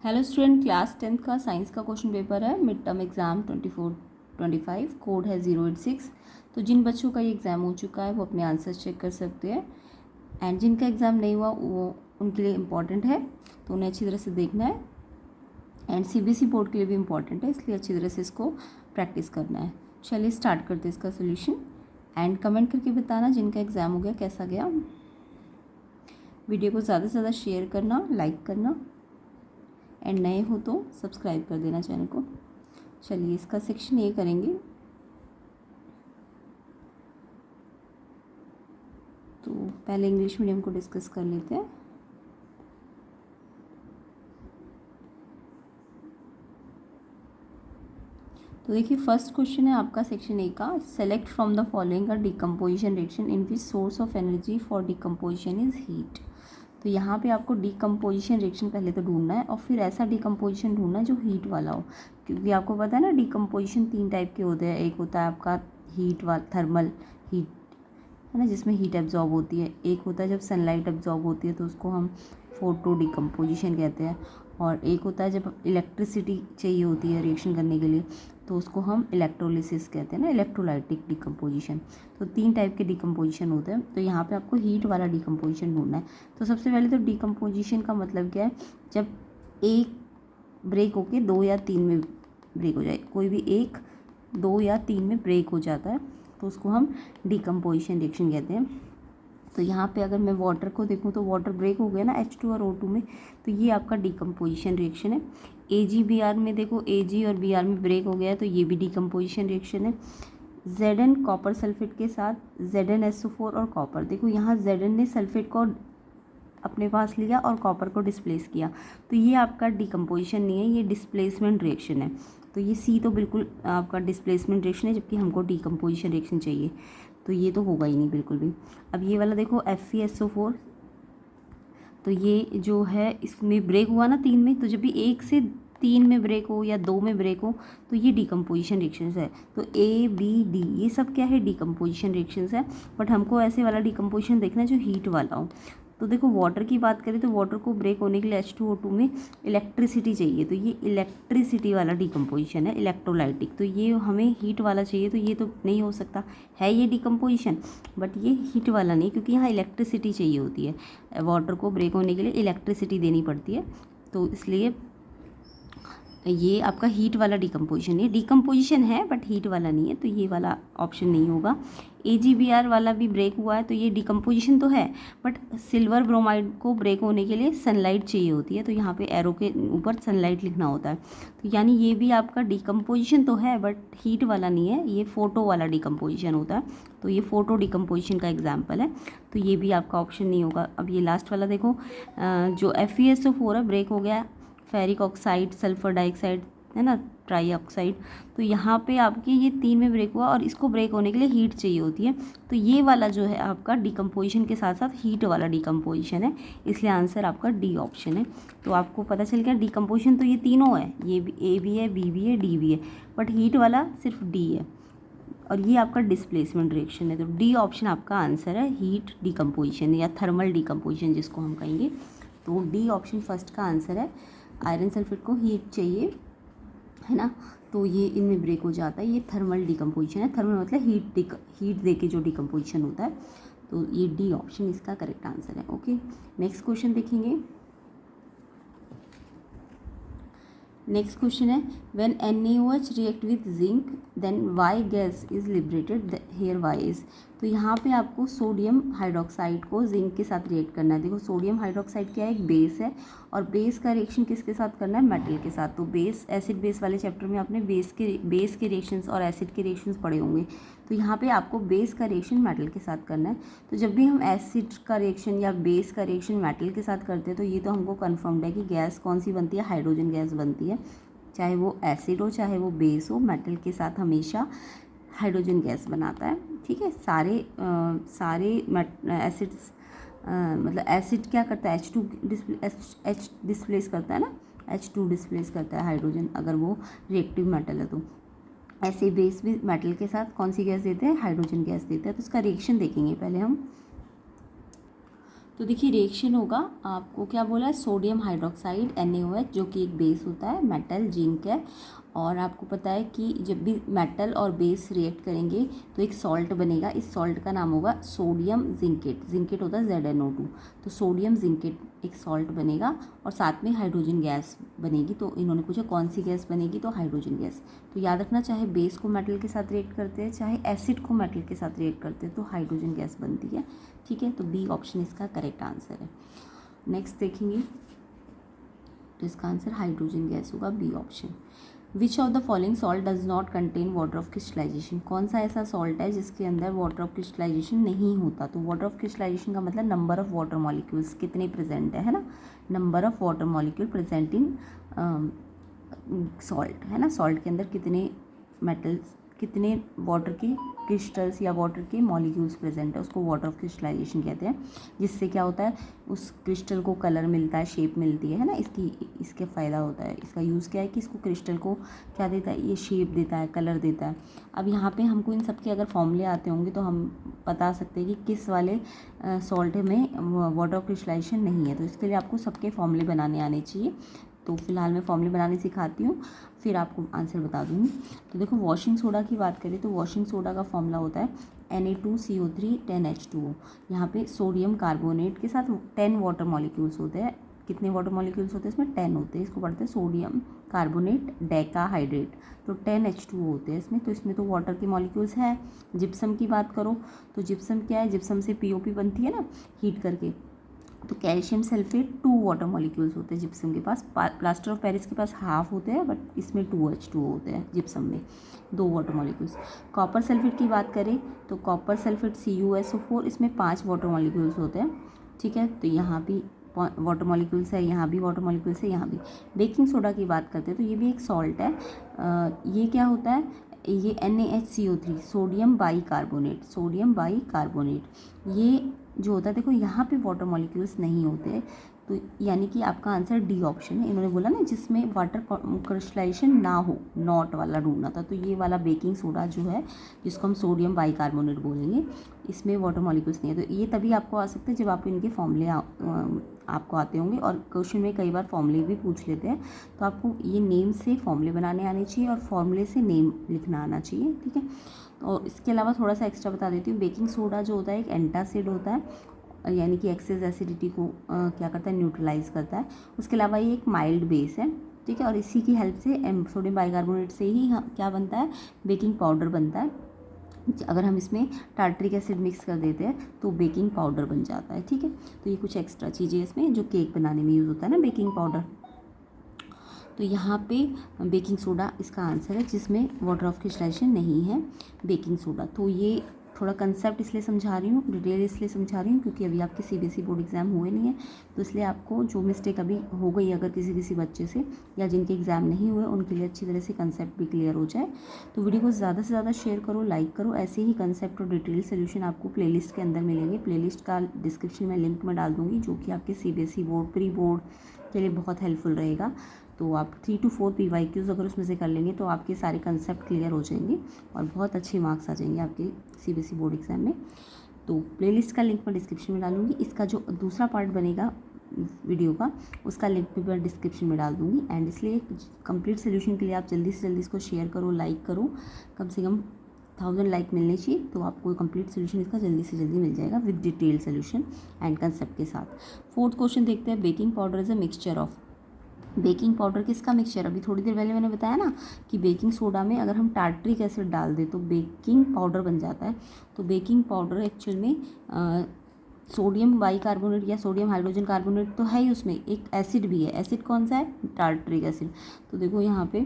Hello student, class 10th का science का question paper है। मिड टर्म एग्ज़ाम 24-25, कोड है 086। तो जिन बच्चों का ये एग्ज़ाम हो चुका है वो अपने आंसर्स चेक कर सकते हैं, एंड जिनका एग्ज़ाम नहीं हुआ वो उनके लिए इम्पॉर्टेंट है, तो उन्हें अच्छी तरह से देखना है। एंड सीबीएसई बोर्ड के लिए भी इम्पॉर्टेंट है, इसलिए अच्छी तरह से इसको प्रैक्टिस करना है। चलिए स्टार्ट करते हैं इसका सोल्यूशन, एंड कमेंट करके बताना जिनका एग्ज़ाम हो गया कैसा गया। वीडियो को ज़्यादा से ज़्यादा शेयर करना, लाइक करना, एंड नए हो तो सब्सक्राइब कर देना चैनल को। चलिए इसका सेक्शन ए करेंगे। तो पहले इंग्लिश मीडियम को डिस्कस कर लेते हैं। तो देखिए फर्स्ट क्वेश्चन है आपका सेक्शन ए का। Select from the following a decomposition reaction in which source of energy for decomposition is heat. तो यहाँ पे आपको डिकम्पोजिशन रिएक्शन पहले तो ढूंढना है, और फिर ऐसा डिकम्पोजिशन ढूंढना है जो हीट वाला हो, क्योंकि आपको पता है ना डिकम्पोजिशन 3 टाइप के होते हैं। एक होता है आपका हीट वाला, थर्मल हीट है ना, जिसमें हीट एब्जॉर्ब होती है। एक होता है जब सनलाइट एब्जॉर्ब होती है तो उसको हम फोटो डिकम्पोजिशन कहते हैं। और एक होता है जब इलेक्ट्रिसिटी चाहिए होती है रिएक्शन करने के लिए, तो उसको हम इलेक्ट्रोलिसिस कहते हैं ना, इलेक्ट्रोलाइटिक डिकम्पोजिशन। तो 3 टाइप के डिकम्पोजिशन होते हैं। तो यहाँ पे आपको हीट वाला डिकम्पोजिशन ढूंढना है। तो सबसे पहले तो डिकम्पोजिशन का मतलब क्या है, जब एक ब्रेक होके 2 या 3 में ब्रेक हो जाए, कोई भी 1, 2 या 3 में ब्रेक हो जाता है तो उसको हम डिकम्पोजिशन रिएक्शन कहते हैं। तो यहाँ पे अगर मैं वाटर को देखूँ तो वाटर ब्रेक हो गया ना H2 और O2 में, तो ये आपका डिकम्पोजिशन रिएक्शन है। AgBr में देखो, Ag और Br में ब्रेक हो गया है तो ये भी डिकम्पोजिशन रिएक्शन है। Zn कॉपर सल्फेट के साथ ZnSO4 और कॉपर, देखो यहाँ Zn ने सल्फेट को अपने पास लिया और कॉपर को डिस्प्लेस किया, तो ये आपका डिकम्पोजिशन नहीं है, ये डिस्प्लेसमेंट रिएक्शन है। तो ये सी तो बिल्कुल आपका डिस्प्लेसमेंट रिएक्शन है, जबकि हमको डिकम्पोजिशन रिएक्शन चाहिए, तो ये तो होगा ही नहीं बिल्कुल भी। अब ये वाला देखो FeSO4, तो ये जो है इसमें ब्रेक हुआ ना 3 में, तो जब भी 1 से 3 में ब्रेक हो या 2 में ब्रेक हो तो ये डिकम्पोजिशन रिएक्शंस है। तो A, B, D ये सब क्या है, डिकम्पोजिशन रिएक्शंस है। बट हमको ऐसे वाला डिकम्पोजिशन देखना है जो हीट वाला हो। तो देखो वाटर की बात करें तो वाटर को ब्रेक होने के लिए H2O2 में इलेक्ट्रिसिटी चाहिए, तो ये इलेक्ट्रिसिटी वाला डिकम्पोजिशन है, इलेक्ट्रोलाइटिक। तो ये हमें हीट वाला चाहिए, तो ये तो नहीं हो सकता है ये डिकम्पोजिशन, बट ये हीट वाला नहीं, क्योंकि यहाँ इलेक्ट्रिसिटी चाहिए होती है। वाटर को ब्रेक होने के लिए इलेक्ट्रिसिटी देनी पड़ती है, तो इसलिए ये आपका हीट वाला डिकम्पोजिशन है। डिकम्पोजिशन है बट हीट वाला नहीं है, तो ये वाला ऑप्शन नहीं होगा। AgBr वाला भी ब्रेक हुआ है, तो ये डिकम्पोजिशन तो है, बट सिल्वर ब्रोमाइड को ब्रेक होने के लिए सनलाइट चाहिए होती है, तो यहाँ पे एरो के ऊपर सनलाइट लिखना होता है। तो यानी ये भी आपका डिकम्पोजिशन तो है बट हीट वाला नहीं है, ये फोटो वाला डिकम्पोजिशन होता है। तो ये फोटो डिकम्पोजिशन का एग्जाम्पल है, तो ये भी आपका ऑप्शन नहीं होगा। अब ये लास्ट वाला देखो, जो FeSO4 है ब्रेक हो गया, फेरिक ऑक्साइड, सल्फर डाइऑक्साइड है ना, ट्राई ऑक्साइड, तो यहाँ पे आपके ये 3 में ब्रेक हुआ और इसको ब्रेक होने के लिए हीट चाहिए होती है। तो ये वाला जो है आपका डिकम्पोजिशन के साथ साथ हीट वाला डिकम्पोजिशन है, इसलिए आंसर आपका डी ऑप्शन है। तो आपको पता चल गया डिकम्पोजिशन तो ये तीनों है, ये भी A भी है, B भी है, D भी है, बट हीट वाला सिर्फ D है, और ये आपका डिस्प्लेसमेंट रिएक्शन है। तो डी ऑप्शन आपका आंसर है, हीट डिकम्पोजिशन या थर्मल डिकम्पोजिशन जिसको हम कहेंगे। तो डी ऑप्शन फर्स्ट का आंसर है। आयरन सल्फेट को हीट चाहिए है ना, तो ये इनमें ब्रेक हो जाता है, ये थर्मल डिकम्पोजिशन है। थर्मल मतलब हीट दे के जो डिकम्पोजिशन होता है, तो ये डी ऑप्शन इसका करेक्ट आंसर है। ओके, नेक्स्ट क्वेश्चन देखेंगे। नेक्स्ट क्वेश्चन है, when NaOH react with zinc then Y gas is liberated, here Y is. तो यहाँ पे आपको सोडियम हाइड्रोक्साइड को जिंक के साथ रिएक्ट करना है। देखो सोडियम हाइड्रोक्साइड क्या है, एक बेस है, और बेस का रिएक्शन किसके साथ करना है, मेटल के साथ। तो बेस, एसिड बेस वाले चैप्टर में आपने बेस के रिएक्शंस और एसिड के रिएक्शंस पढ़े होंगे, तो यहाँ पे आपको बेस का रिएक्शन मेटल के साथ करना है। तो जब भी हम एसिड का रिएक्शन या बेस का रिएक्शन मेटल के साथ करते हैं, तो ये तो हमको कन्फर्म्ड है कि गैस कौन सी बनती है, हाइड्रोजन गैस बनती है। चाहे वो एसिड हो चाहे वो बेस हो, मेटल के साथ हमेशा हाइड्रोजन गैस बनाता है। ठीक है, सारे एसिड्स, मतलब एसिड क्या करता है, H डिस्प्लेस करता है ना, H2 डिस्प्लेस करता है हाइड्रोजन, अगर वो रिएक्टिव मेटल है तो। ऐसे बेस भी मेटल के साथ कौन सी गैस देते हैं, हाइड्रोजन गैस देते हैं। तो इसका रिएक्शन देखेंगे पहले हम। तो देखिए रिएक्शन होगा, आपको क्या बोला है, सोडियम हाइड्रोक्साइड NaOH जो कि एक बेस होता है, मेटल जिंक है, और आपको पता है कि जब भी मेटल और बेस रिएक्ट करेंगे तो एक सॉल्ट बनेगा, इस सॉल्ट का नाम होगा सोडियम जिंकेट, जिंकेट होता है ZnO2, तो सोडियम जिंकेट एक सॉल्ट बनेगा और साथ में हाइड्रोजन गैस बनेगी। तो इन्होंने पूछा कौन सी गैस बनेगी, तो हाइड्रोजन गैस। तो याद रखना, चाहे बेस को मेटल के साथ रिएक्ट करते हैं, चाहे एसिड को मेटल के साथ रिएक्ट करते हैं, तो हाइड्रोजन गैस बनती है। ठीक है, तो बी ऑप्शन इसका करेक्ट आंसर है। नेक्स्ट देखेंगे, तो इसका आंसर हाइड्रोजन गैस होगा, B option. Which of the following salt does not contain water of crystallization, कौन सा ऐसा सॉल्ट है जिसके अंदर वाटर ऑफ क्रिस्टलाइजेशन नहीं होता। तो वाटर ऑफ क्रिस्टलाइजेशन का मतलब नंबर ऑफ वाटर मॉलिक्यूल्स कितने प्रेजेंट है ना, number of water molecule present in salt, है ना, सॉल्ट के अंदर कितने मेटल्स, कितने वाटर के क्रिस्टल्स या वाटर के मॉलिक्यूल्स प्रेजेंट है, उसको वाटर ऑफ क्रिस्टलाइजेशन कहते हैं। जिससे क्या होता है, उस क्रिस्टल को कलर मिलता है, शेप मिलती है ना, इसके फ़ायदा होता है। इसका यूज़ क्या है कि इसको क्रिस्टल को क्या देता है, ये शेप देता है, कलर देता है। अब यहाँ पे हमको इन सब के अगर फॉर्मूले आते होंगे तो हम बता सकते हैं कि किस वाले सॉल्ट में वाटर ऑफ क्रिस्टलाइजेशन नहीं है। तो इसके लिए आपको सबके फॉर्मूले बनाने आने चाहिए। तो फिलहाल मैं फॉर्मूले बनाने सिखाती हूँ, फिर आपको आंसर बता दूँगी। तो देखो वॉशिंग सोडा की बात करें तो वॉशिंग सोडा का फॉर्मूला होता है Na2CO3 10H2O। यहाँ पे सोडियम कार्बोनेट के साथ 10 वाटर मॉलिक्यूल्स होते हैं। कितने वाटर मॉलिक्यूल्स होते हैं इसमें, 10 होते हैं। इसको पढ़ते हैं सोडियम कार्बोनेट डेकाहाइड्रेट, तो 10H2O होते हैं इसमें। तो इसमें तो वाटर के मॉलिक्यूल्स है। जिप्सम की बात करो तो जिप्सम क्या है, जिप्सम से POP बनती है ना हीट करके, तो कैल्शियम सल्फेट 2 वाटर मॉलिक्यूल्स होते हैं जिप्सम के पास। प्लास्टर ऑफ पेरिस के पास हाफ होते हैं, बट इसमें 2H2O होते हैं जिप्सम में, 2 वाटर मॉलिक्यूल्स। कॉपर सल्फेट की बात करें तो कॉपर सल्फेट CuSO4, इसमें 5 वाटर मॉलिक्यूल्स होते हैं। ठीक है, तो यहाँ भी वाटर मॉलिक्यूल्स है, यहाँ भी वाटर मॉलिक्यूल्स है, यहाँ भी। बेकिंग सोडा की बात करते हैं तो ये भी एक सॉल्ट है। ये क्या होता है, ये NaHCO3 sodium by carbonate, sodium by carbonate ये जो होता है, देखो यहाँ पे वाटर मॉलिक्यूल्स नहीं होते, तो यानी कि आपका आंसर डी ऑप्शन है। इन्होंने बोला ना जिसमें वाटर क्रिस्टलाइजेशन ना हो, नॉट वाला ढूंढना था, तो ये वाला बेकिंग सोडा जो है जिसको हम सोडियम बाई कार्बोनेट बोलेंगे, इसमें वाटर मॉलिक्यूल्स नहीं है। तो ये तभी आपको आ सकते हैं जब आप इनके फॉर्मूले आपको आते होंगे, और क्वेश्चन में कई बार फॉर्मूले भी पूछ लेते हैं, तो आपको ये नेम से फॉर्मूले बनाने आने चाहिए और फॉर्मूले से नेम लिखना आना चाहिए। ठीक है, और इसके अलावा थोड़ा सा एक्स्ट्रा बता देती हूँ, बेकिंग सोडा जो होता है एक एंटासिड होता है, यानी कि एक्सेस एसिडिटी को क्या करता है, न्यूट्रलाइज करता है। उसके अलावा ये एक माइल्ड बेस है। ठीक है, और इसी की हेल्प से सोडियम बाइकार्बोनेट से ही क्या बनता है, बेकिंग पाउडर बनता है। अगर हम इसमें टार्टरिक एसिड मिक्स कर देते हैं तो बेकिंग पाउडर बन जाता है। ठीक है, तो ये कुछ एक्स्ट्रा चीज़ें इसमें जो केक बनाने में यूज़ होता है ना, बेकिंग पाउडर। तो यहाँ पे बेकिंग सोडा इसका आंसर है जिसमें वाटर ऑफ क्रिस्टलाइजेशन नहीं है, बेकिंग सोडा। तो ये थोड़ा कंसेप्ट इसलिए समझा रही हूँ, डिटेल इसलिए समझा रही हूँ क्योंकि अभी आपके CBSE बोर्ड एग्ज़ाम हुए नहीं है, तो इसलिए आपको जो मिस्टेक अभी हो गई अगर किसी बच्चे से या जिनके एग्ज़ाम नहीं हुए उनके लिए अच्छी तरह से कंसेप्ट भी क्लियर हो जाए। तो वीडियो को ज़्यादा से ज़्यादा शेयर करो, लाइक करो। ऐसे ही कंसेप्ट और डिटेल सोल्यूशन आपको प्लेलिस्ट के अंदर मिलेंगे। प्लेलिस्ट का डिस्क्रिप्शन में लिंक में डाल दूँगी, जो कि आपके CBSE बोर्ड, प्री बोर्ड के लिए बहुत हेल्पफुल रहेगा। तो आप 3 to 4 PYQs अगर उसमें से कर लेंगे तो आपके सारे कंसेप्ट क्लियर हो जाएंगे और बहुत अच्छे मार्क्स आ जाएंगे आपके CBSE बोर्ड एग्ज़ाम में। तो प्लेलिस्ट का लिंक मैं डिस्क्रिप्शन में डालूंगी। इसका जो दूसरा पार्ट बनेगा वीडियो का, उसका लिंक भी मैं डिस्क्रिप्शन में डाल दूंगी। एंड इसलिए कंप्लीट सोल्यूशन के लिए आप जल्दी से जल्दी इसको शेयर करो, लाइक करो। कम से कम 1000 लाइक मिलने चाहिए, तो आपको कंप्लीट सोल्यूशन इसका जल्दी से जल्दी मिल जाएगा with detail solution and concept के साथ। 4th क्वेश्चन देखते हैं, baking powder is a mixture of. Baking powder किसका मिक्सचर, अभी थोड़ी देर पहले मैंने बताया ना कि बेकिंग सोडा में अगर हम टार्टरिक एसिड डाल दें तो बेकिंग पाउडर बन जाता है। तो बेकिंग पाउडर एक्चुअल में सोडियम बाइकार्बोनेट या सोडियम हाइड्रोजन कार्बोनेट तो है ही, उसमें एक एसिड भी है। एसिड कौन सा है, टार्टरिक एसिड। तो देखो यहाँ पे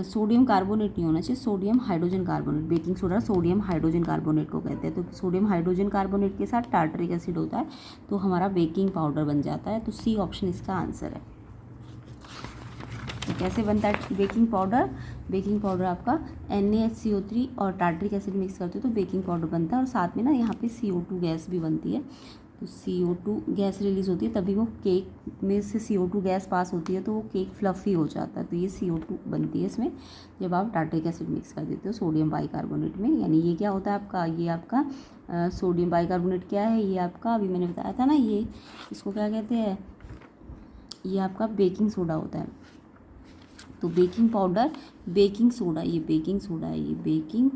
सोडियम कार्बोनेट नहीं होना चाहिए, sodium hydrogen carbonate. Baking soda sodium hydrogen carbonate को कहते हैं। तो सोडियम हाइड्रोजन कार्बोनेट के साथ टार्टरिक एसिड होता है, तो हमारा बेकिंग पाउडर बन जाता है। तो C ऑप्शन इसका आंसर है। तो कैसे बनता है बेकिंग पाउडर, बेकिंग पाउडर आपका NaHCO3 और टार्टरिक एसिड मिक्स करते हो तो बेकिंग पाउडर बनता है, और साथ में ना यहाँ पे CO2 गैस भी बनती है। तो CO2 गैस रिलीज़ होती है, तभी वो केक में से CO2 गैस पास होती है तो वो केक फ्लफ़ी हो जाता है। तो ये CO2 बनती है इसमें जब आप टार्ट्रिक एसिड मिक्स कर देते हो सोडियम बाइकार्बोनेट में। यानी ये क्या होता है आपका, ये आपका सोडियम बाइकार्बोनेट क्या है, ये आपका अभी मैंने बताया था ना, ये इसको क्या कहते हैं, ये आपका बेकिंग सोडा होता है। तो बेकिंग पाउडर, बेकिंग सोडा, ये बेकिंग सोडा है, ये बेकिंग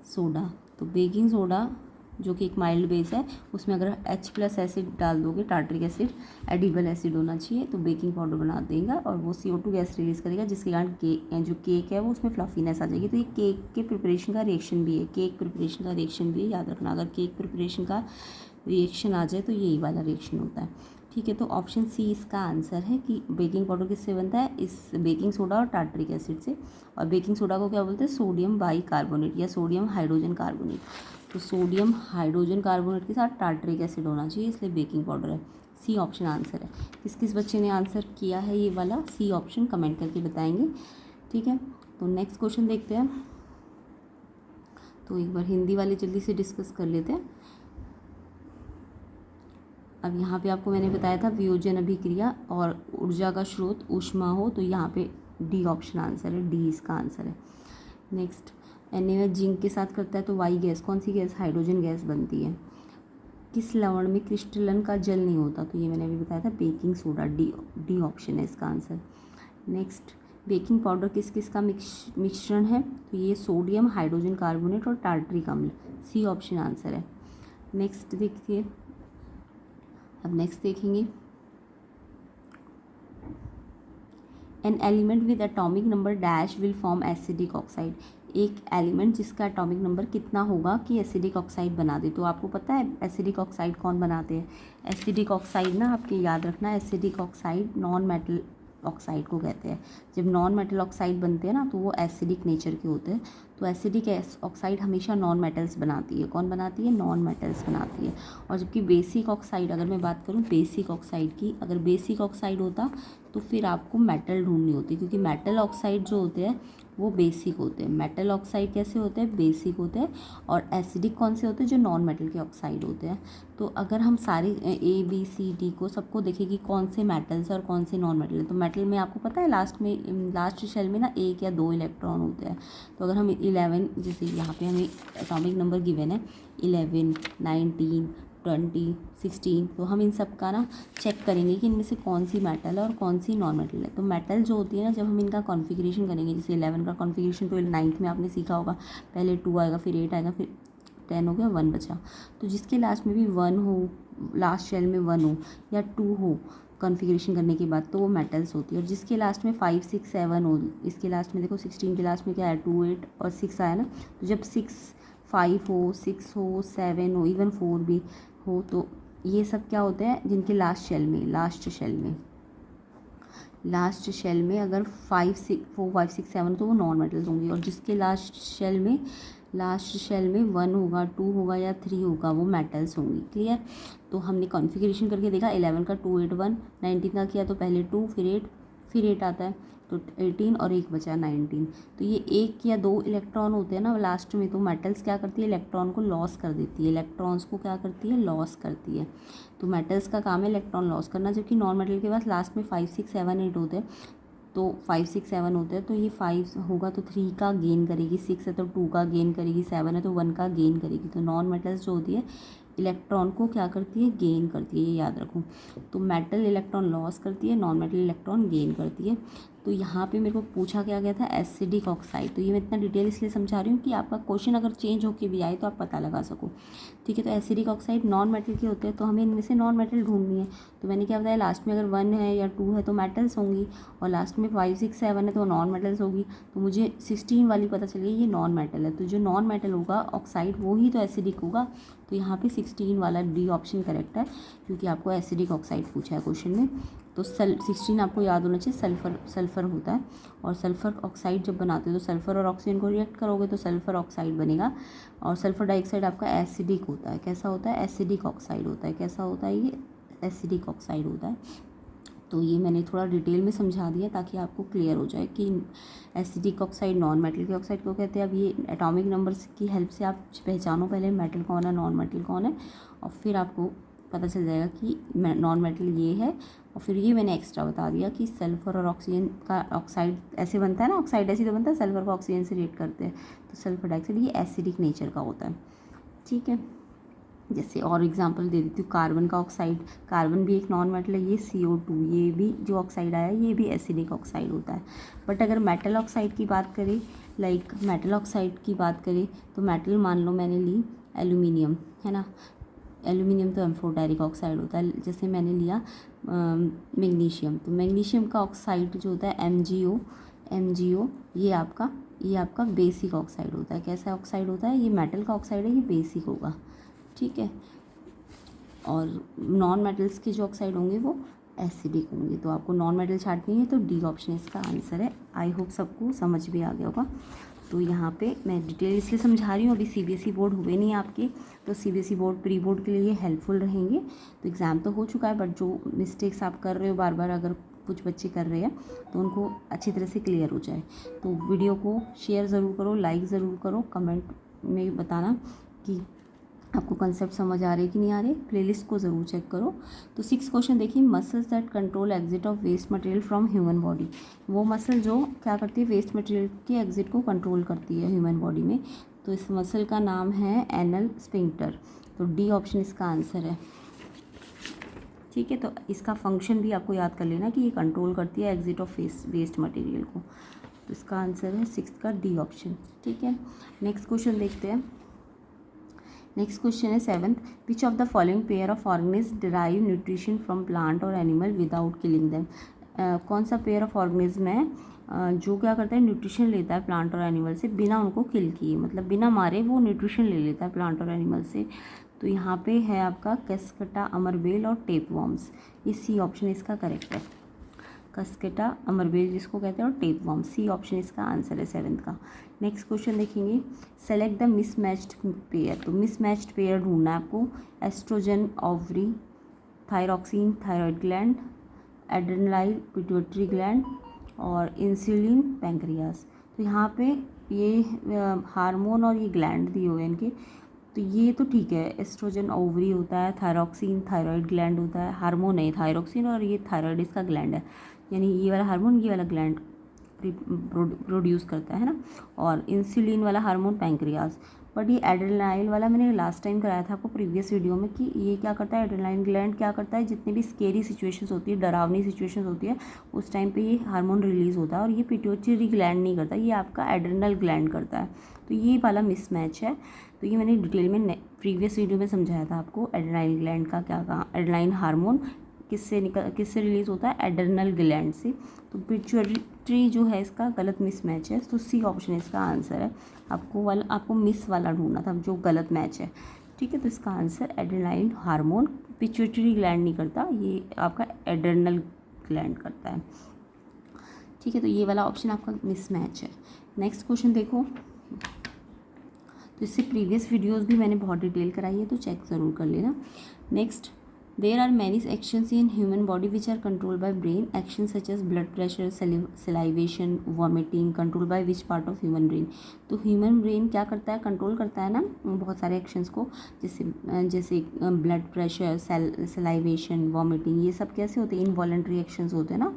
सोडा। तो बेकिंग सोडा जो कि एक माइल्ड बेस है, उसमें अगर H+ एसिड डाल दोगे, टार्ट्रिक एसिड एडिबल एसिड होना चाहिए, तो बेकिंग पाउडर बना देगा और वो CO2 गैस रिलीज़ करेगा, जिसके कारण जो केक है वो उसमें फ्लफीनेस आ जाएगी। तो ये केक के प्रिपरेशन का रिएक्शन भी है, केक प्रिपरेशन का रिएक्शन भी है, याद रखना। अगर केक प्रिपरेशन का रिएक्शन आ जाए तो यही वाला रिएक्शन होता है, ठीक है। तो ऑप्शन सी इसका आंसर है कि बेकिंग पाउडर किससे बनता है, इस बेकिंग सोडा और टार्ट्रिक एसिड से। और बेकिंग सोडा को क्या बोलते हैं, सोडियम बाइकार्बोनेट या सोडियम हाइड्रोजन कार्बोनेट। तो सोडियम हाइड्रोजन कार्बोनेट के साथ टार्ट्रिक एसिड होना चाहिए, इसलिए बेकिंग पाउडर है। सी ऑप्शन आंसर है। किस किस बच्चे ने आंसर किया है ये वाला सी ऑप्शन, कमेंट करके बताएंगे, ठीक है। तो नेक्स्ट क्वेश्चन देखते हैं। तो एक बार हिंदी वाले जल्दी से डिस्कस कर लेते हैं। अब यहाँ पे आपको मैंने बताया था वियोजन अभिक्रिया और ऊर्जा का स्रोत ऊष्मा हो, तो यहाँ पे डी ऑप्शन आंसर है, डी इसका आंसर है। नेक्स्ट, Na जिंक के साथ करता है तो वाई गैस, कौन सी गैस, हाइड्रोजन गैस बनती है। किस लवण में क्रिस्टलन का जल नहीं होता, तो ये मैंने अभी बताया था बेकिंग सोडा, डी ऑप्शन है इसका आंसर। नेक्स्ट, बेकिंग पाउडर किस किस का मिश्रण है, तो ये सोडियम हाइड्रोजन कार्बोनेट और टार्ट्रिक अम्ल, सी ऑप्शन आंसर है। नेक्स्ट देखिए, अब नेक्स्ट देखेंगे, an element with atomic number dash will form acidic oxide. एक एलिमेंट जिसका एटॉमिक नंबर कितना होगा कि एसिडिक ऑक्साइड बना दे। तो आपको पता है एसिडिक ऑक्साइड कौन बनाते हैं, एसिडिक ऑक्साइड ना आपके याद रखना, acidic oxide non metal oxide को कहते हैं। जब नॉन मेटल ऑक्साइड बनते हैं ना तो वो एसिडिक नेचर के होते हैं। तो एसिडिक ऑक्साइड हमेशा नॉन मेटल्स बनाती है, कौन बनाती है, नॉन मेटल्स बनाती है। और जबकि बेसिक ऑक्साइड, अगर मैं बात करूँ बेसिक ऑक्साइड की, अगर बेसिक ऑक्साइड होता तो फिर आपको मेटल ढूंढनी होती, क्योंकि मेटल ऑक्साइड जो होते हैं वो बेसिक होते हैं। मेटल ऑक्साइड कैसे होते हैं, बेसिक होते हैं। और एसिडिक कौन से होते हैं, जो नॉन मेटल के ऑक्साइड होते हैं। तो अगर हम सारी ABCD को सबको देखें कि कौन से मेटल्स और कौन से नॉन मेटल है, तो मेटल में आपको पता है लास्ट शेल में ना 1 या 2 इलेक्ट्रॉन होते हैं। तो अगर हम 11, जैसे यहाँ पे हमें एटॉमिक नंबर गिवन है 11, 19, 20, 16, तो हम इन सब का ना चेक करेंगे कि इनमें से कौन सी मेटल है और कौन सी नॉन मेटल है। तो मेटल जो होती है ना, जब हम इनका कॉन्फ़िगरेशन करेंगे, जैसे 11 का कॉन्फ़िगरेशन तो 9th में आपने सीखा होगा, पहले 2 आएगा, फिर 8 आएगा, फिर 10 हो गया, 1 बचा। तो जिसके लास्ट में भी 1 हो, लास्ट शेल में 1 हो या 2 हो कॉन्फ़िगरेशन करने के बाद, तो वो मेटल्स होती है। और जिसके लास्ट में 5, 6, 7 हो, इसके लास्ट में देखो 16 के लास्ट में क्या है, 2, 8 और 6 आया ना। तो जब 6, 5 हो, 6 हो, 7 हो, इवन 4 भी हो, तो ये सब क्या होते हैं, जिनके लास्ट शेल में अगर 5, 6, 7 तो वो नॉन मेटल्स होंगे। और जिसके लास्ट शेल में 1 होगा, 2 होगा या 3 होगा, वो मेटल्स होंगी। क्लियर। तो हमने कॉन्फ़िगरेशन करके देखा, 11 का 2, 8, 1, 19 का किया तो पहले 2 फिर 8 आता है, तो 18 और 1 बचा 19। तो ये 1 या 2 इलेक्ट्रॉन होते हैं ना लास्ट में, तो मेटल्स क्या करती है, इलेक्ट्रॉन को लॉस कर देती है, इलेक्ट्रॉन्स को क्या करती है, लॉस करती है। तो मेटल्स का काम है इलेक्ट्रॉन लॉस करना, जबकि नॉन मेटल के पास लास्ट में 5, 6, 7, 8 होते हैं। तो 5, 6, 7 होते हैं, तो ये 5 होगा तो 3 का गेन करेगी, 6 है तो 2 का गेन करेगी, 7 है तो 1 का गेन करेगी। तो नॉन मेटल्स जो होती है इलेक्ट्रॉन को क्या करती है, गेन करती है, ये याद रखो। तो मेटल इलेक्ट्रॉन लॉस करती है, नॉन मेटल इलेक्ट्रॉन गेन करती है। तो यहाँ पे मेरे को पूछा क्या गया था, एसिडिक ऑक्साइड। तो ये मैं इतना डिटेल इसलिए समझा रही हूँ कि आपका क्वेश्चन अगर चेंज होके भी आए तो आप पता लगा सको, ठीक है। तो एसिडिक ऑक्साइड नॉन मेटल के होते हैं, तो हमें इनमें से नॉन मेटल ढूंढनी है। तो मैंने क्या बताया, लास्ट में अगर 1 है या 2 है तो मेटल्स होंगी, और लास्ट में 5, 6, 7 है तो नॉन मेटल्स होगी। तो मुझे 16 वाली पता चल गई, ये नॉन मेटल है। तो जो नॉन मेटल होगा ऑक्साइड, वो ही तो एसिडिक होगा। तो यहाँ पे 16 वाला डी ऑप्शन करेक्ट है, क्योंकि आपको एसिडिक ऑक्साइड पूछा है क्वेश्चन में। तो 16 आपको याद होना चाहिए, सल्फ़र होता है। और सल्फ़र ऑक्साइड जब बनाते हो तो सल्फ़र और ऑक्सीजन को रिएक्ट करोगे तो सल्फ़र ऑक्साइड बनेगा। और सल्फ़र डाइऑक्साइड आपका एसिडिक होता है। कैसा होता है, एसिडिक ऑक्साइड होता है। कैसा होता है, ये एसिडिक ऑक्साइड होता है। तो ये मैंने थोड़ा डिटेल में समझा दिया ताकि आपको क्लियर हो जाए कि एसिडिक ऑक्साइड नॉन मेटल के ऑक्साइड को कहते हैं। अब ये एटॉमिक नंबर्स की हेल्प से आप पहचानो पहले मेटल कौन है, नॉन मेटल कौन है, और फिर आपको पता चल जाएगा कि नॉन मेटल ये है। और फिर ये मैंने एक्स्ट्रा बता दिया कि सल्फ़र और ऑक्सीजन का ऑक्साइड ऐसे बनता है ना, ऑक्साइड ऐसे तो बनता है, सल्फ़र को ऑक्सीजन से रिएक्ट करते हैं, तो सल्फ़र डाइऑक्साइड ये एसिडिक नेचर का होता है। ठीक है, जैसे और एग्जांपल दे देती हूँ, कार्बन का ऑक्साइड, कार्बन भी एक नॉन मेटल है, ये CO2, ये भी जो ऑक्साइड आया ये भी एसिडिक ऑक्साइड होता है। बट अगर मेटल ऑक्साइड की बात करें, लाइक मेटल ऑक्साइड की बात करें तो मेटल मान लो मैंने ली एल्यूमिनियम, है ना, एल्यूमिनियम तो एम्फोटेरिक ऑक्साइड होता है। जैसे मैंने लिया मैग्नीशियम, तो मैग्नीशियम का ऑक्साइड जो होता है MgO, ये आपका बेसिक ऑक्साइड होता है। कैसा ऑक्साइड होता है, ये मेटल का ऑक्साइड है, ये बेसिक होगा। ठीक है, और नॉन मेटल्स के जो ऑक्साइड होंगे वो एसिडिक होंगे। तो आपको नॉन मेटल छांटनी है तो डी ऑप्शन इसका आंसर है। आई होप सबको समझ भी आ गया होगा। तो यहाँ पे मैं डिटेल इसलिए समझा रही हूँ, अभी CBSE बोर्ड हुए नहीं आपके, तो CBSE बोर्ड प्री बोर्ड के लिए हेल्पफुल रहेंगे। तो एग्ज़ाम तो हो चुका है, बट जो मिस्टेक्स आप कर रहे हो बार बार, अगर कुछ बच्चे कर रहे हैं तो उनको अच्छी तरह से क्लियर हो जाए। तो वीडियो को शेयर ज़रूर करो, लाइक ज़रूर करो, कमेंट में बताना कि आपको कंसेप्ट समझ आ रहे कि नहीं आ रहे। प्लेलिस्ट को ज़रूर चेक करो। तो 6 क्वेश्चन देखिए, muscles that control exit of waste material from human body. वो मसल जो क्या करती है, वेस्ट मटेरियल के एग्जिट को कंट्रोल करती है ह्यूमन बॉडी में। तो इस मसल का नाम है एनल स्फिंक्टर। तो डी ऑप्शन इसका आंसर है। ठीक है, तो इसका फंक्शन भी आपको याद कर लेना कि ये कंट्रोल करती है एग्जिट ऑफ वेस्ट मटेरियल को। तो इसका आंसर है 6 का डी ऑप्शन। ठीक है, नेक्स्ट क्वेश्चन देखते हैं। नेक्स्ट क्वेश्चन है 7th, which of the following pair of organism derive nutrition from plant और एनिमल विदाउट किलिंग देम। कौन सा पेयर ऑफ ऑर्गेनिज्म है जो क्या करता है, न्यूट्रिशन लेता है प्लांट और एनिमल से बिना उनको किल किए, मतलब बिना मारे वो न्यूट्रिशन ले लेता है प्लांट और एनिमल से। तो यहाँ पे है आपका कस्केटा, अमरबेल और टेपवर्म्स। ये सी ऑप्शन इसका करेक्ट है। कस्केटा, अमरबेल जिसको कहते हैं, और टेपवर्म, सी ऑप्शन इसका आंसर है 7th का। नेक्स्ट क्वेश्चन देखेंगे, सेलेक्ट द मिसमैच्ड पेयर। तो मिसमैच्ड पेयर ढूंढना है आपको। Estrogen ovary, thyroxine thyroid gland, adrenaline pituitary gland और इंसुलिन पैंक्रियास। तो यहाँ पे ये हार्मोन और ये ग्लैंड दिए हुए हैं इनके। तो ये तो ठीक है, एस्ट्रोजन ओवरी होता है, थायरॉक्सिन थायराइड ग्लैंड होता है, हार्मोन है थायरॉक्सिन और ये थायराइड इसका ग्लैंड है, यानी ये वाला हार्मोन ये वाला ग्लैंड प्रोड्यूस करता है ना। और इंसुलिन वाला हार्मोन पैंक्रियास। बट ये एड्रेनालाइन वाला मैंने लास्ट टाइम कराया था आपको प्रीवियस वीडियो में कि ये क्या करता है, एड्रेनालाइन ग्लैंड क्या करता है, जितनी भी स्केरी सिचुएशंस होती है, डरावनी सिचुएशंस होती है, उस टाइम पे ये हार्मोन रिलीज़ होता है। और ये पिट्यूटरी ग्लैंड नहीं करता, ये आपका एड्रेनल ग्लैंड करता है। तो ये वाला मिसमैच है। तो ये मैंने डिटेल में प्रीवियस वीडियो में समझाया था आपको, एड्रेनालाइन ग्लैंड का क्या कहा, एड्रेनालाइन हार्मोन किससे रिलीज होता है, एड्रेनल ग्लैंड से। तो पिट्यूटरी जो है इसका गलत मिसमैच है, तो सी ऑप्शन इसका आंसर है। आपको मिस वाला ढूंढना था जो गलत मैच है। ठीक है, तो इसका answer adrenaline hormone pituitary gland नहीं करता, ये आपका एड्रेनल ग्लैंड करता है। ठीक है, तो ये वाला ऑप्शन आपका मिसमैच है। नेक्स्ट क्वेश्चन देखो, तो इससे प्रीवियस वीडियोस भी मैंने बहुत डिटेल कराई है, तो चेक ज़रूर कर लेना। Next, there are many actions in human body which are control by brain. Action such as blood pressure, salivation, vomiting, control by which part of human brain. तो ह्यूमन ब्रेन क्या करता है, कंट्रोल करता है ना बहुत सारे एक्शंस को, जैसे ब्लड प्रेशर, सलाइवेशन, वॉमिटिंग, ये सब कैसे होते हैं, इनवॉलेंट्री एक्शंस होते हैं ना,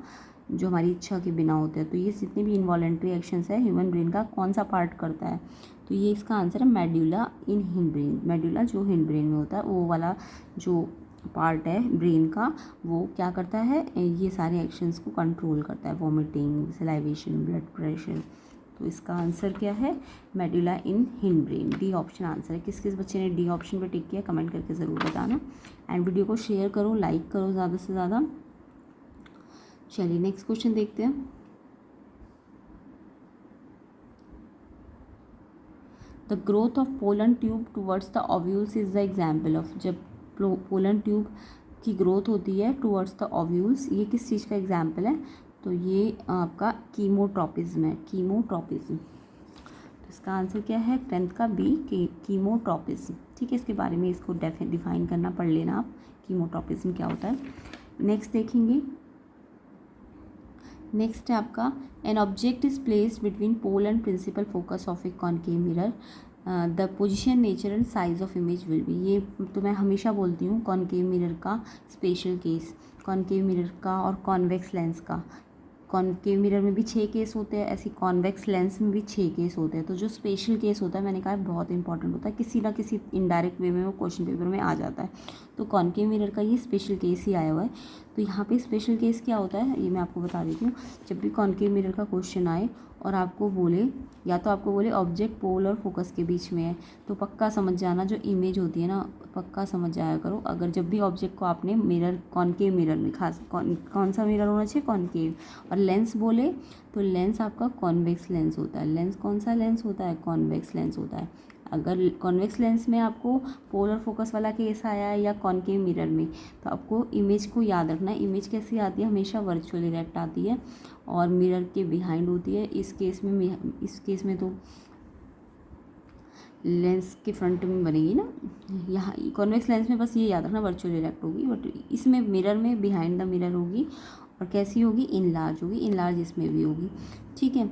जो हमारी इच्छा के बिना होते हैं। तो ये जितने भी इनवॉलेंट्री एक्शंस है ह्यूमन ब्रेन का, कौन सा पार्ट करता है, तो ये इसका आंसर है medulla in hind brain. Medulla जो हिंड ब्रेन में होता है, वो वाला जो पार्ट है ब्रेन का, वो क्या करता है, ये सारे एक्शंस को कंट्रोल करता है, वॉमिटिंग, सलाइवेशन, ब्लड प्रेशर। तो इसका आंसर क्या है, medulla in hind brain. D option answer है। किस किस बच्चे ने डी ऑप्शन पे टिक किया कमेंट करके ज़रूर बताना। एंड वीडियो को शेयर करो, लाइक करो ज़्यादा से ज़्यादा। चलिए नेक्स्ट क्वेश्चन देखते हैं। The growth of pollen tube towards the ovules is the example of. जब पोलन ट्यूब की ग्रोथ होती है टूवर्ड्स द ओव्यूल्स, ये किस चीज़ का एग्जाम्पल है, तो ये आपका कीमोट्रोपिज्म है, कीमोट्रोपिज्म। तो इसका आंसर क्या है, 10th का बी, कीमोट्रोपिज्म। ठीक है, इसके बारे में इसको डिफाइन करना पढ़ लेना आप, कीमोट्रोपिज्म क्या होता है। नेक्स्ट देखेंगे, नेक्स्ट है आपका, an object is placed between pole and principal focus of a concave mirror. The position nature and size of image will be. ये तो मैं हमेशा बोलती हूँ कॉनकेव मिरर का स्पेशल केस, कॉनकेव मिरर का और कॉन्वेक्स लेंस का। कॉनकेव मिरर में भी 6 केस होते हैं, ऐसी कॉन्वेक्स लेंस में भी 6 केस होते हैं। तो जो स्पेशल केस होता है मैंने कहा बहुत इंपॉर्टेंट होता है, किसी ना किसी इनडायरेक्ट वे में वो क्वेश्चन पेपर में आ जाता है। तो कॉनकेव मिरर का ये स्पेशल केस ही आया हुआ है। तो यहाँ पे स्पेशल केस क्या होता है ये मैं आपको बता देती हूँ। जब भी कॉनकेव मिरर का क्वेश्चन आए और आपको बोले, या तो आपको बोले ऑब्जेक्ट पोल और फोकस के बीच में है, तो पक्का समझ जाना जो इमेज होती है ना, पक्का समझ जाया करो। अगर जब भी ऑब्जेक्ट को आपने मिरर, कॉनकेव मिरर में, खास कौन सा मिरर होना चाहिए, कॉनकेव, और लेंस बोले तो लेंस आपका कॉन्वेक्स लेंस होता है। लेंस कौन सा लेंस होता है, कॉन्वेक्स लेंस होता है। अगर कॉन्वेक्स लेंस में आपको पोलर फोकस वाला केस आया है या कॉनकेव मिरर में, तो आपको इमेज को याद रखना है। इमेज कैसी आती है, हमेशा वर्चुअल इरेक्ट आती है और मिरर के बिहाइंड होती है। इस केस में तो लेंस के फ्रंट में बनेगी ना। यहाँ कॉन्वेक्स लेंस में बस ये याद रखना वर्चुअल इरेक्ट होगी, बट इसमें मिरर में बिहाइंड द मिरर होगी। और कैसी होगी, इनलार्ज होगी, इनलार्ज इसमें भी होगी। ठीक है,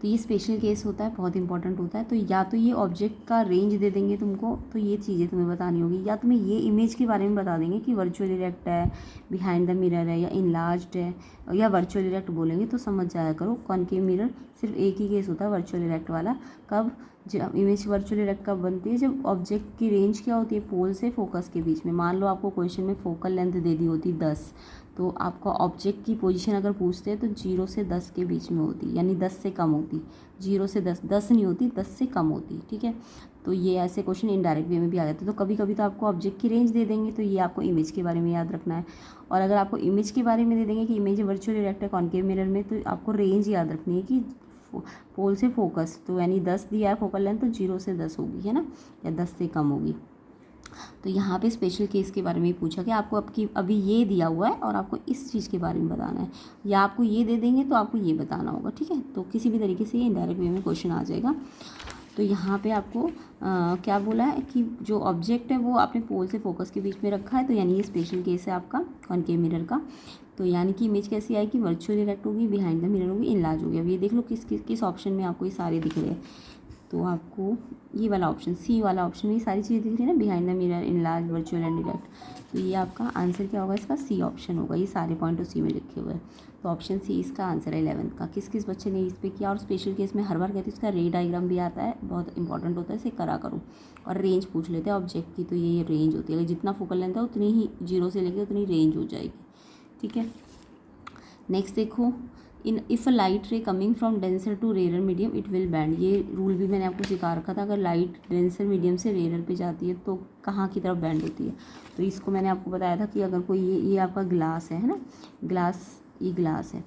तो ये स्पेशल केस होता है, बहुत इंपॉर्टेंट होता है। तो या तो ये ऑब्जेक्ट का रेंज दे देंगे तुमको, तो ये चीज़ें तुम्हें बतानी होगी, या तुम्हें ये इमेज के बारे में बता देंगे कि वर्चुअल इरेक्ट है, बिहाइंड द मिरर है, या इनलार्ज्ड है, या वर्चुअल इरेक्ट बोलेंगे तो समझ जाया करो। कॉनकेव मिरर सिर्फ एक ही केस होता है वर्चुअल इरेक्ट वाला। कब, जब इमेज वर्चुअल इरेक्ट कब बनती है, जब ऑब्जेक्ट की रेंज क्या होती है, पोल से फोकस के बीच में। मान लो आपको क्वेश्चन में फोकल लेंथ दे दी होती 10, तो आपको ऑब्जेक्ट की पोजीशन अगर पूछते हैं तो 0 से 10 के बीच में होती, यानी 10 से कम होती। 0 से 10 नहीं होती, 10 से कम होती। ठीक है, तो ये ऐसे क्वेश्चन इनडायरेक्ट वे में भी आ जाते हैं। तो कभी कभी तो आपको ऑब्जेक्ट की रेंज दे देंगे, तो ये आपको इमेज के बारे में याद रखना है। और अगर आपको इमेज के बारे में दे देंगे कि इमेज वर्चुअल इरेक्ट है कॉनकेव मिरर में, तो आपको रेंज याद रखनी है कि पोल से फोकस, तो यानी 10 दिया है फोकल लेंथ, तो 0 से 10 होगी, है ना, या 10 से कम होगी। तो यहाँ पे स्पेशल केस के बारे में पूछा कि आपको अभी ये दिया हुआ है और आपको इस चीज़ के बारे में बताना है, या आपको ये दे देंगे तो आपको ये बताना होगा। ठीक है, तो किसी भी तरीके से ये इनडायरेक्ट वे में क्वेश्चन आ जाएगा। तो यहाँ पे आपको क्या बोला है कि जो ऑब्जेक्ट है वो आपने पोल से फोकस के बीच में रखा है, तो यानी ये स्पेशल केस है आपका कॉनकेव मिरर का। तो यानी कि इमेज कैसी आएगी, वर्चुअल इरेक्ट होगी, बिहाइंड द मिरर होगी, इनलार्ज होगी। अब ये देख लो किस ऑप्शन में आपको ये सारे दिख रहे हैं। तो आपको ये वाला ऑप्शन, सी वाला ऑप्शन में ये सारी चीज़ें दिख रही है ना, behind the mirror, enlarge, virtual and direct. तो ये आपका आंसर क्या होगा, इसका सी ऑप्शन होगा। ये सारे पॉइंट सी में लिखे हुए हैं, तो ऑप्शन सी इसका आंसर है 11th का। किस किस बच्चे ने इस पर किया। और स्पेशल केस में हर बार कहते हैं इसका रे डायग्राम भी आता है, बहुत इंपॉर्टेंट होता है, इसे करा करो। और रेंज पूछ लेते हैं ऑब्जेक्ट की, तो ये रेंज होती है, अगर जितना फोकल लेंथ है उतनी ही 0 से लेकर उतनी रेंज हो जाएगी। ठीक है, नेक्स्ट देखो, if a light ray coming from denser to rare medium it will bend. ये रूल भी मैंने आपको सिखा रखा था, अगर लाइट डेंसर मीडियम से रेयर पे जाती है तो कहाँ की तरफ बैंड होती है। तो इसको मैंने आपको बताया था कि अगर कोई ये आपका ग्लास है ना, ग्लास, ये ग्लास है,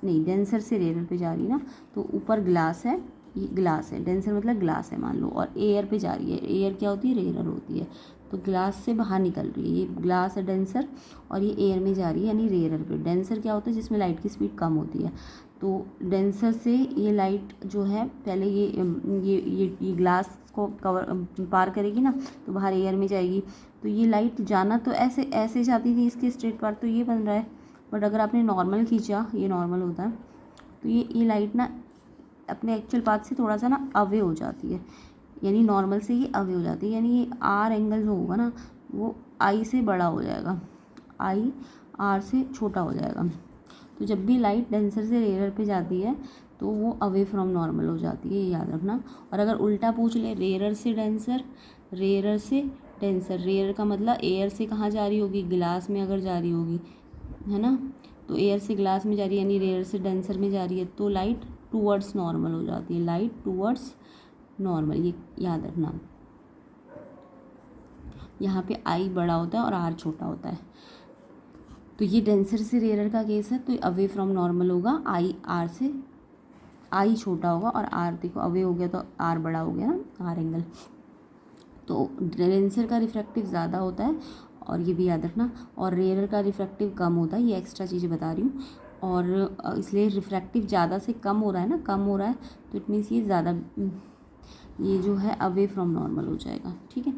नहीं डेंसर से रेयर पे जा रही है ना, तो ऊपर ग्लास है, ये ग्लास है, डेंसर मतलब ग्लास है मान लो, और एयर पे जा रही है। एयर क्या होती है, रेयर होती है। तो ग्लास से बाहर निकल रही है, ये ग्लास है डेंसर, और ये एयर में जा रही है यानी रेयर पे। डेंसर क्या होता है, जिसमें लाइट की स्पीड कम होती है। तो डेंसर से ये लाइट जो है पहले ये ग्लास को कवर पार करेगी ना, तो बाहर एयर में जाएगी। तो ये लाइट जाना तो ऐसे जाती थी इसके स्ट्रेट पार, तो ये बन रहा है। बट अगर आपने नॉर्मल खींचा, ये नॉर्मल होता है, तो ये लाइट ना अपने एक्चुअल पाथ से थोड़ा सा ना अवे हो जाती है, यानी नॉर्मल से ये अवे हो जाती है, यानी ये आर एंगल जो होगा ना वो आई से बड़ा हो जाएगा, आई आर से छोटा हो जाएगा। तो जब भी लाइट डेंसर से रेयर पे जाती है तो वो अवे फ्रॉम नॉर्मल हो जाती है, ये याद रखना। और अगर उल्टा पूछ ले, रेयर से डेंसर, रेयर से डेंसर, रेयर का मतलब एयर से कहाँ जा रही होगी, ग्लास में अगर जा रही होगी, है ना, तो एयर से ग्लास में जा रही है यानी रेयर से डेंसर में जा रही है, तो लाइट टूवर्ड्स नॉर्मल हो जाती है, लाइट टूवर्ड्स नॉर्मल, ये याद रखना। यहाँ पे आई बड़ा होता है और आर छोटा होता है। तो ये डेंसर से रेयर का केस है, तो अवे फ्रॉम नॉर्मल होगा, आई आर से, आई छोटा होगा और आर देखो अवे हो गया तो आर बड़ा हो गया ना, आर एंगल। तो डेंसर का रिफ्रैक्टिव ज़्यादा होता है, और ये भी याद रखना, और रेयर का रिफ्रैक्टिव कम होता है, ये एक्स्ट्रा चीज़ें बता रही हूँ। और इसलिए रिफ्रैक्टिव ज़्यादा से कम हो रहा है ना, कम हो रहा है, तो इट मीन्स ये ज़्यादा, ये जो है अवे फ्रॉम नॉर्मल हो जाएगा। ठीक है,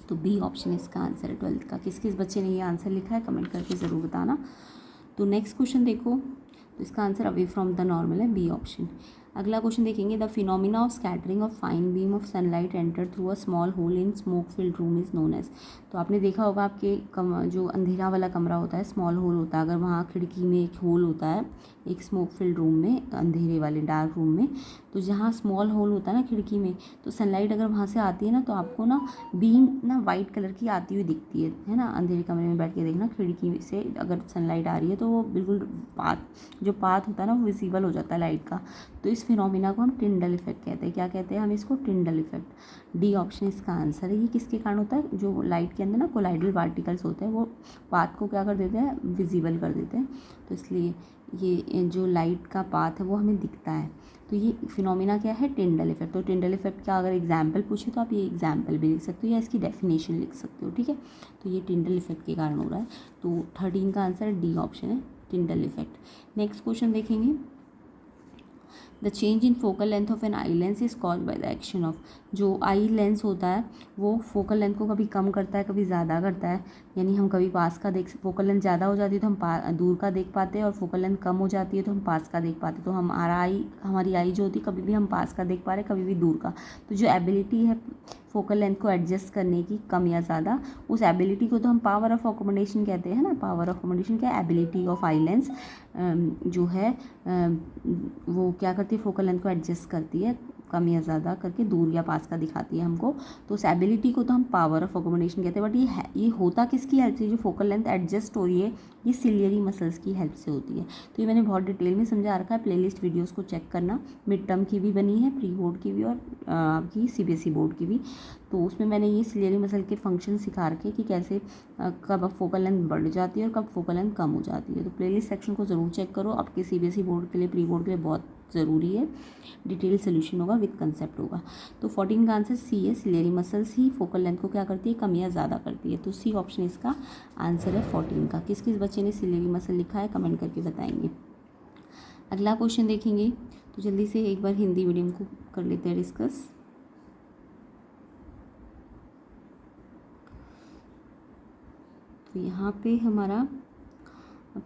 तो बी ऑप्शन इसका आंसर है 12th का। किस किस बच्चे ने ये आंसर लिखा है कमेंट करके ज़रूर बताना। तो नेक्स्ट क्वेश्चन देखो, तो इसका answer away from the normal है, बी ऑप्शन। अगला क्वेश्चन देखेंगे, the phenomena of scattering of fine beam of sunlight enter through a small hole in smoke filled room is known as. तो आपने देखा होगा आपके जो अंधेरा वाला कमरा होता है, स्मॉल होल होता है, अगर वहाँ खिड़की में एक होल होता है, एक स्मोक फिल्ड रूम में, अंधेरे वाले डार्क रूम में, तो जहाँ स्मॉल होल होता है ना खिड़की में, तो सनलाइट अगर वहाँ से आती है ना, तो आपको ना बीम ना वाइट कलर की आती हुई दिखती है ना। अंधेरे कमरे में बैठ के देखना, खिड़की से अगर सनलाइट आ रही है तो वो बिल्कुल जो पाथ होता है ना वो विजिबल हो जाता है लाइट का। तो इस फिनोमिना को हम टिंडल इफेक्ट कहते हैं। क्या कहते हैं हम इसको? Tyndall effect. डी ऑप्शन इसका आंसर है। ये किसके कारण होता है? जो लाइट के अंदर ना कोलाइडल पार्टिकल्स होते हैं, वो पाथ को क्या कर देते हैं? विजिबल कर देते हैं। तो इसलिए ये जो लाइट का पाथ है वो हमें दिखता है। तो ये फिनोमिना क्या है? Tyndall effect. तो टिंडल इफेक्ट का अगर एग्जाम्पल पूछे तो आप ये एग्जाम्पल भी लिख सकते हो या इसकी डेफिनेशन लिख सकते हो, ठीक है। तो ये टिंडल इफेक्ट के कारण हो रहा है। तो 13 का आंसर डी ऑप्शन है, टिंडल इफेक्ट। नेक्स्ट क्वेश्चन देखेंगे, the change in focal length of an eye lens is called by the action of. जो आई लेंस होता है वो फोकल लेंथ को कभी कम करता है, कभी ज़्यादा करता है। यानी हम कभी पास का देख, फोकल लेंथ ज़्यादा हो जाती है तो हम दूर का देख पाते हैं, और फोकल लेंथ कम हो जाती है तो हम पास का देख पाते हैं। तो हमारी आई जो होती है, कभी भी हम पास का देख पा रहे हैं, कभी भी दूर का। तो जो एबिलिटी है फोकल लेंथ को एडजस्ट करने की, कम या ज़्यादा, उस एबिलिटी को तो हम पावर ऑफ अकोमोडेशन कहते हैं ना। पावर ऑफ अकोमोडेशन क्या? एबिलिटी ऑफ आई लेंस जो है वो क्या करती है? फोकल लेंथ को एडजस्ट करती है, कम या ज़्यादा करके, दूर या पास का दिखाती है हमको। तो उस एबिलिटी को तो हम पावर ऑफ अकोमोडेशन कहते हैं। बट ये होता किसकी हेल्प से? जो फोकल लेंथ एडजस्ट हो रही है, ये सिलियरी मसल्स की हेल्प से होती है। तो ये मैंने बहुत डिटेल में समझा रखा है, प्लेलिस्ट वीडियोस को चेक करना। मिड टर्म की भी बनी है, प्री बोर्ड की भी, और आपकी सीबीएसई बोर्ड की भी। तो उसमें मैंने ये सिलियरी मसल के फंक्शन सिखा रखे कि कैसे कब फोकल लेंथ बढ़ जाती है और कब फोकल लेंथ कम हो जाती है। तो प्लेलिस्ट सेक्शन को ज़रूर चेक करो, आपके सीबीएसई बोर्ड के लिए, प्री बोर्ड के लिए बहुत ज़रूरी है। डिटेल सोल्यूशन होगा, विद कंसेप्ट होगा। तो 14 का आंसर सी है, सिलेरी मसल्स ही फोकल लेंथ को क्या करती है? कम या ज़्यादा करती है। तो सी ऑप्शन इसका आंसर है 14 का। किस किस बच्चे ने सिलेरी मसल लिखा है कमेंट करके बताएंगे। अगला क्वेश्चन देखेंगे, तो जल्दी से एक बार हिंदी मीडियम को कर लेते हैं डिस्कस। तो यहाँ पे हमारा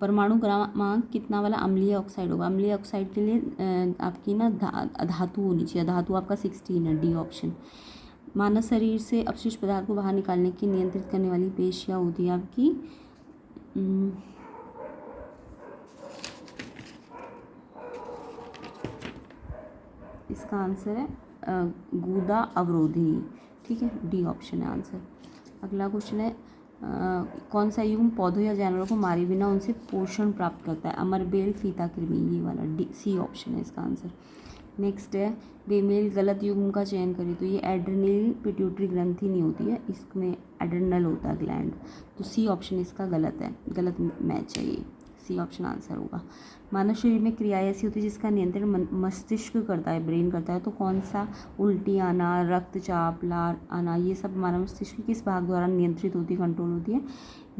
परमाणु क्रमांक कितना वाला अम्लीय ऑक्साइड होगा? अम्लीय ऑक्साइड के लिए आपकी ना धातु होनी चाहिए। धातु आपका 16 है, डी ऑप्शन। मानव शरीर से अपशिष्ट पदार्थ को बाहर निकालने की नियंत्रित करने वाली पेशियाँ होती है आपकी इसका आंसर है गुदा अवरोधिनी, ठीक है, डी ऑप्शन है आंसर। अगला क्वेश्चन है, कौन सा युग्म पौधों या जानवरों को मारे बिना उनसे पोषण प्राप्त करता है? अमरबेल, फीता कृमि, ये वाला, डी सी ऑप्शन है इसका आंसर। नेक्स्ट है, बेमेल गलत युग्म का चयन करें। तो ये एड्रेनल पिट्यूटरी ग्रंथि नहीं होती है, इसमें एड्रेनल होता है ग्लैंड। तो सी ऑप्शन इसका गलत है, गलत मैच है ये, सी ऑप्शन आंसर होगा। मानव शरीर में क्रिया ऐसी होती है जिसका नियंत्रण मस्तिष्क करता है, ब्रेन करता है। तो कौन सा? उल्टी आना, रक्तचाप, लार आना, ये सब मानव मस्तिष्क के किस भाग द्वारा नियंत्रित होती है, कंट्रोल होती है?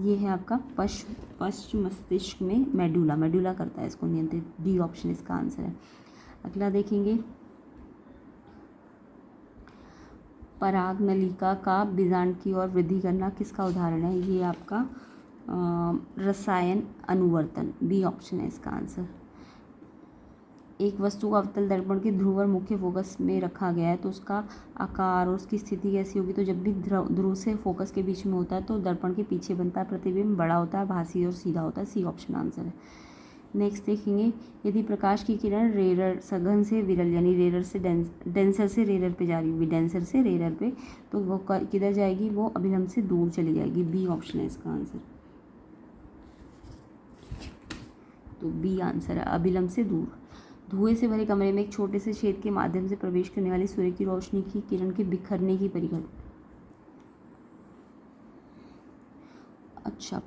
ये है आपका पश्च मस्तिष्क में मेडुला करता है इसको नियंत्रित, डी ऑप्शन इसका आंसर है। अगला देखेंगे, पराग नलिका का बीजांड की ओर वृद्धि करना किसका उदाहरण है? ये आपका रसायन अनुवर्तन, बी ऑप्शन है इसका आंसर। एक वस्तु को अवतल दर्पण के ध्रुव और मुख्य फोकस में रखा गया है, तो उसका आकार और उसकी स्थिति कैसी होगी? तो जब भी ध्रुव से फोकस के बीच में होता है तो दर्पण के पीछे बनता है, प्रतिबिंब बड़ा होता है, भासी और सीधा होता है, सी ऑप्शन आंसर है। नेक्स्ट देखेंगे, यदि प्रकाश की किरण रेरर सघन से विरल यानी रेरर से डेंसर से रेरर पे जा रही होगी, डेंसर से रेरर पे, तो वो किधर जाएगी? वो अभिलंब से दूर चली जाएगी, बी ऑप्शन है इसका आंसर। तो बी आंसर है, अभिलंब से दूर। धुएं से भरे कमरे में एक छोटे से छेद के माध्यम से प्रवेश करने वाली सूर्य की रोशनी की किरण के बिखरने की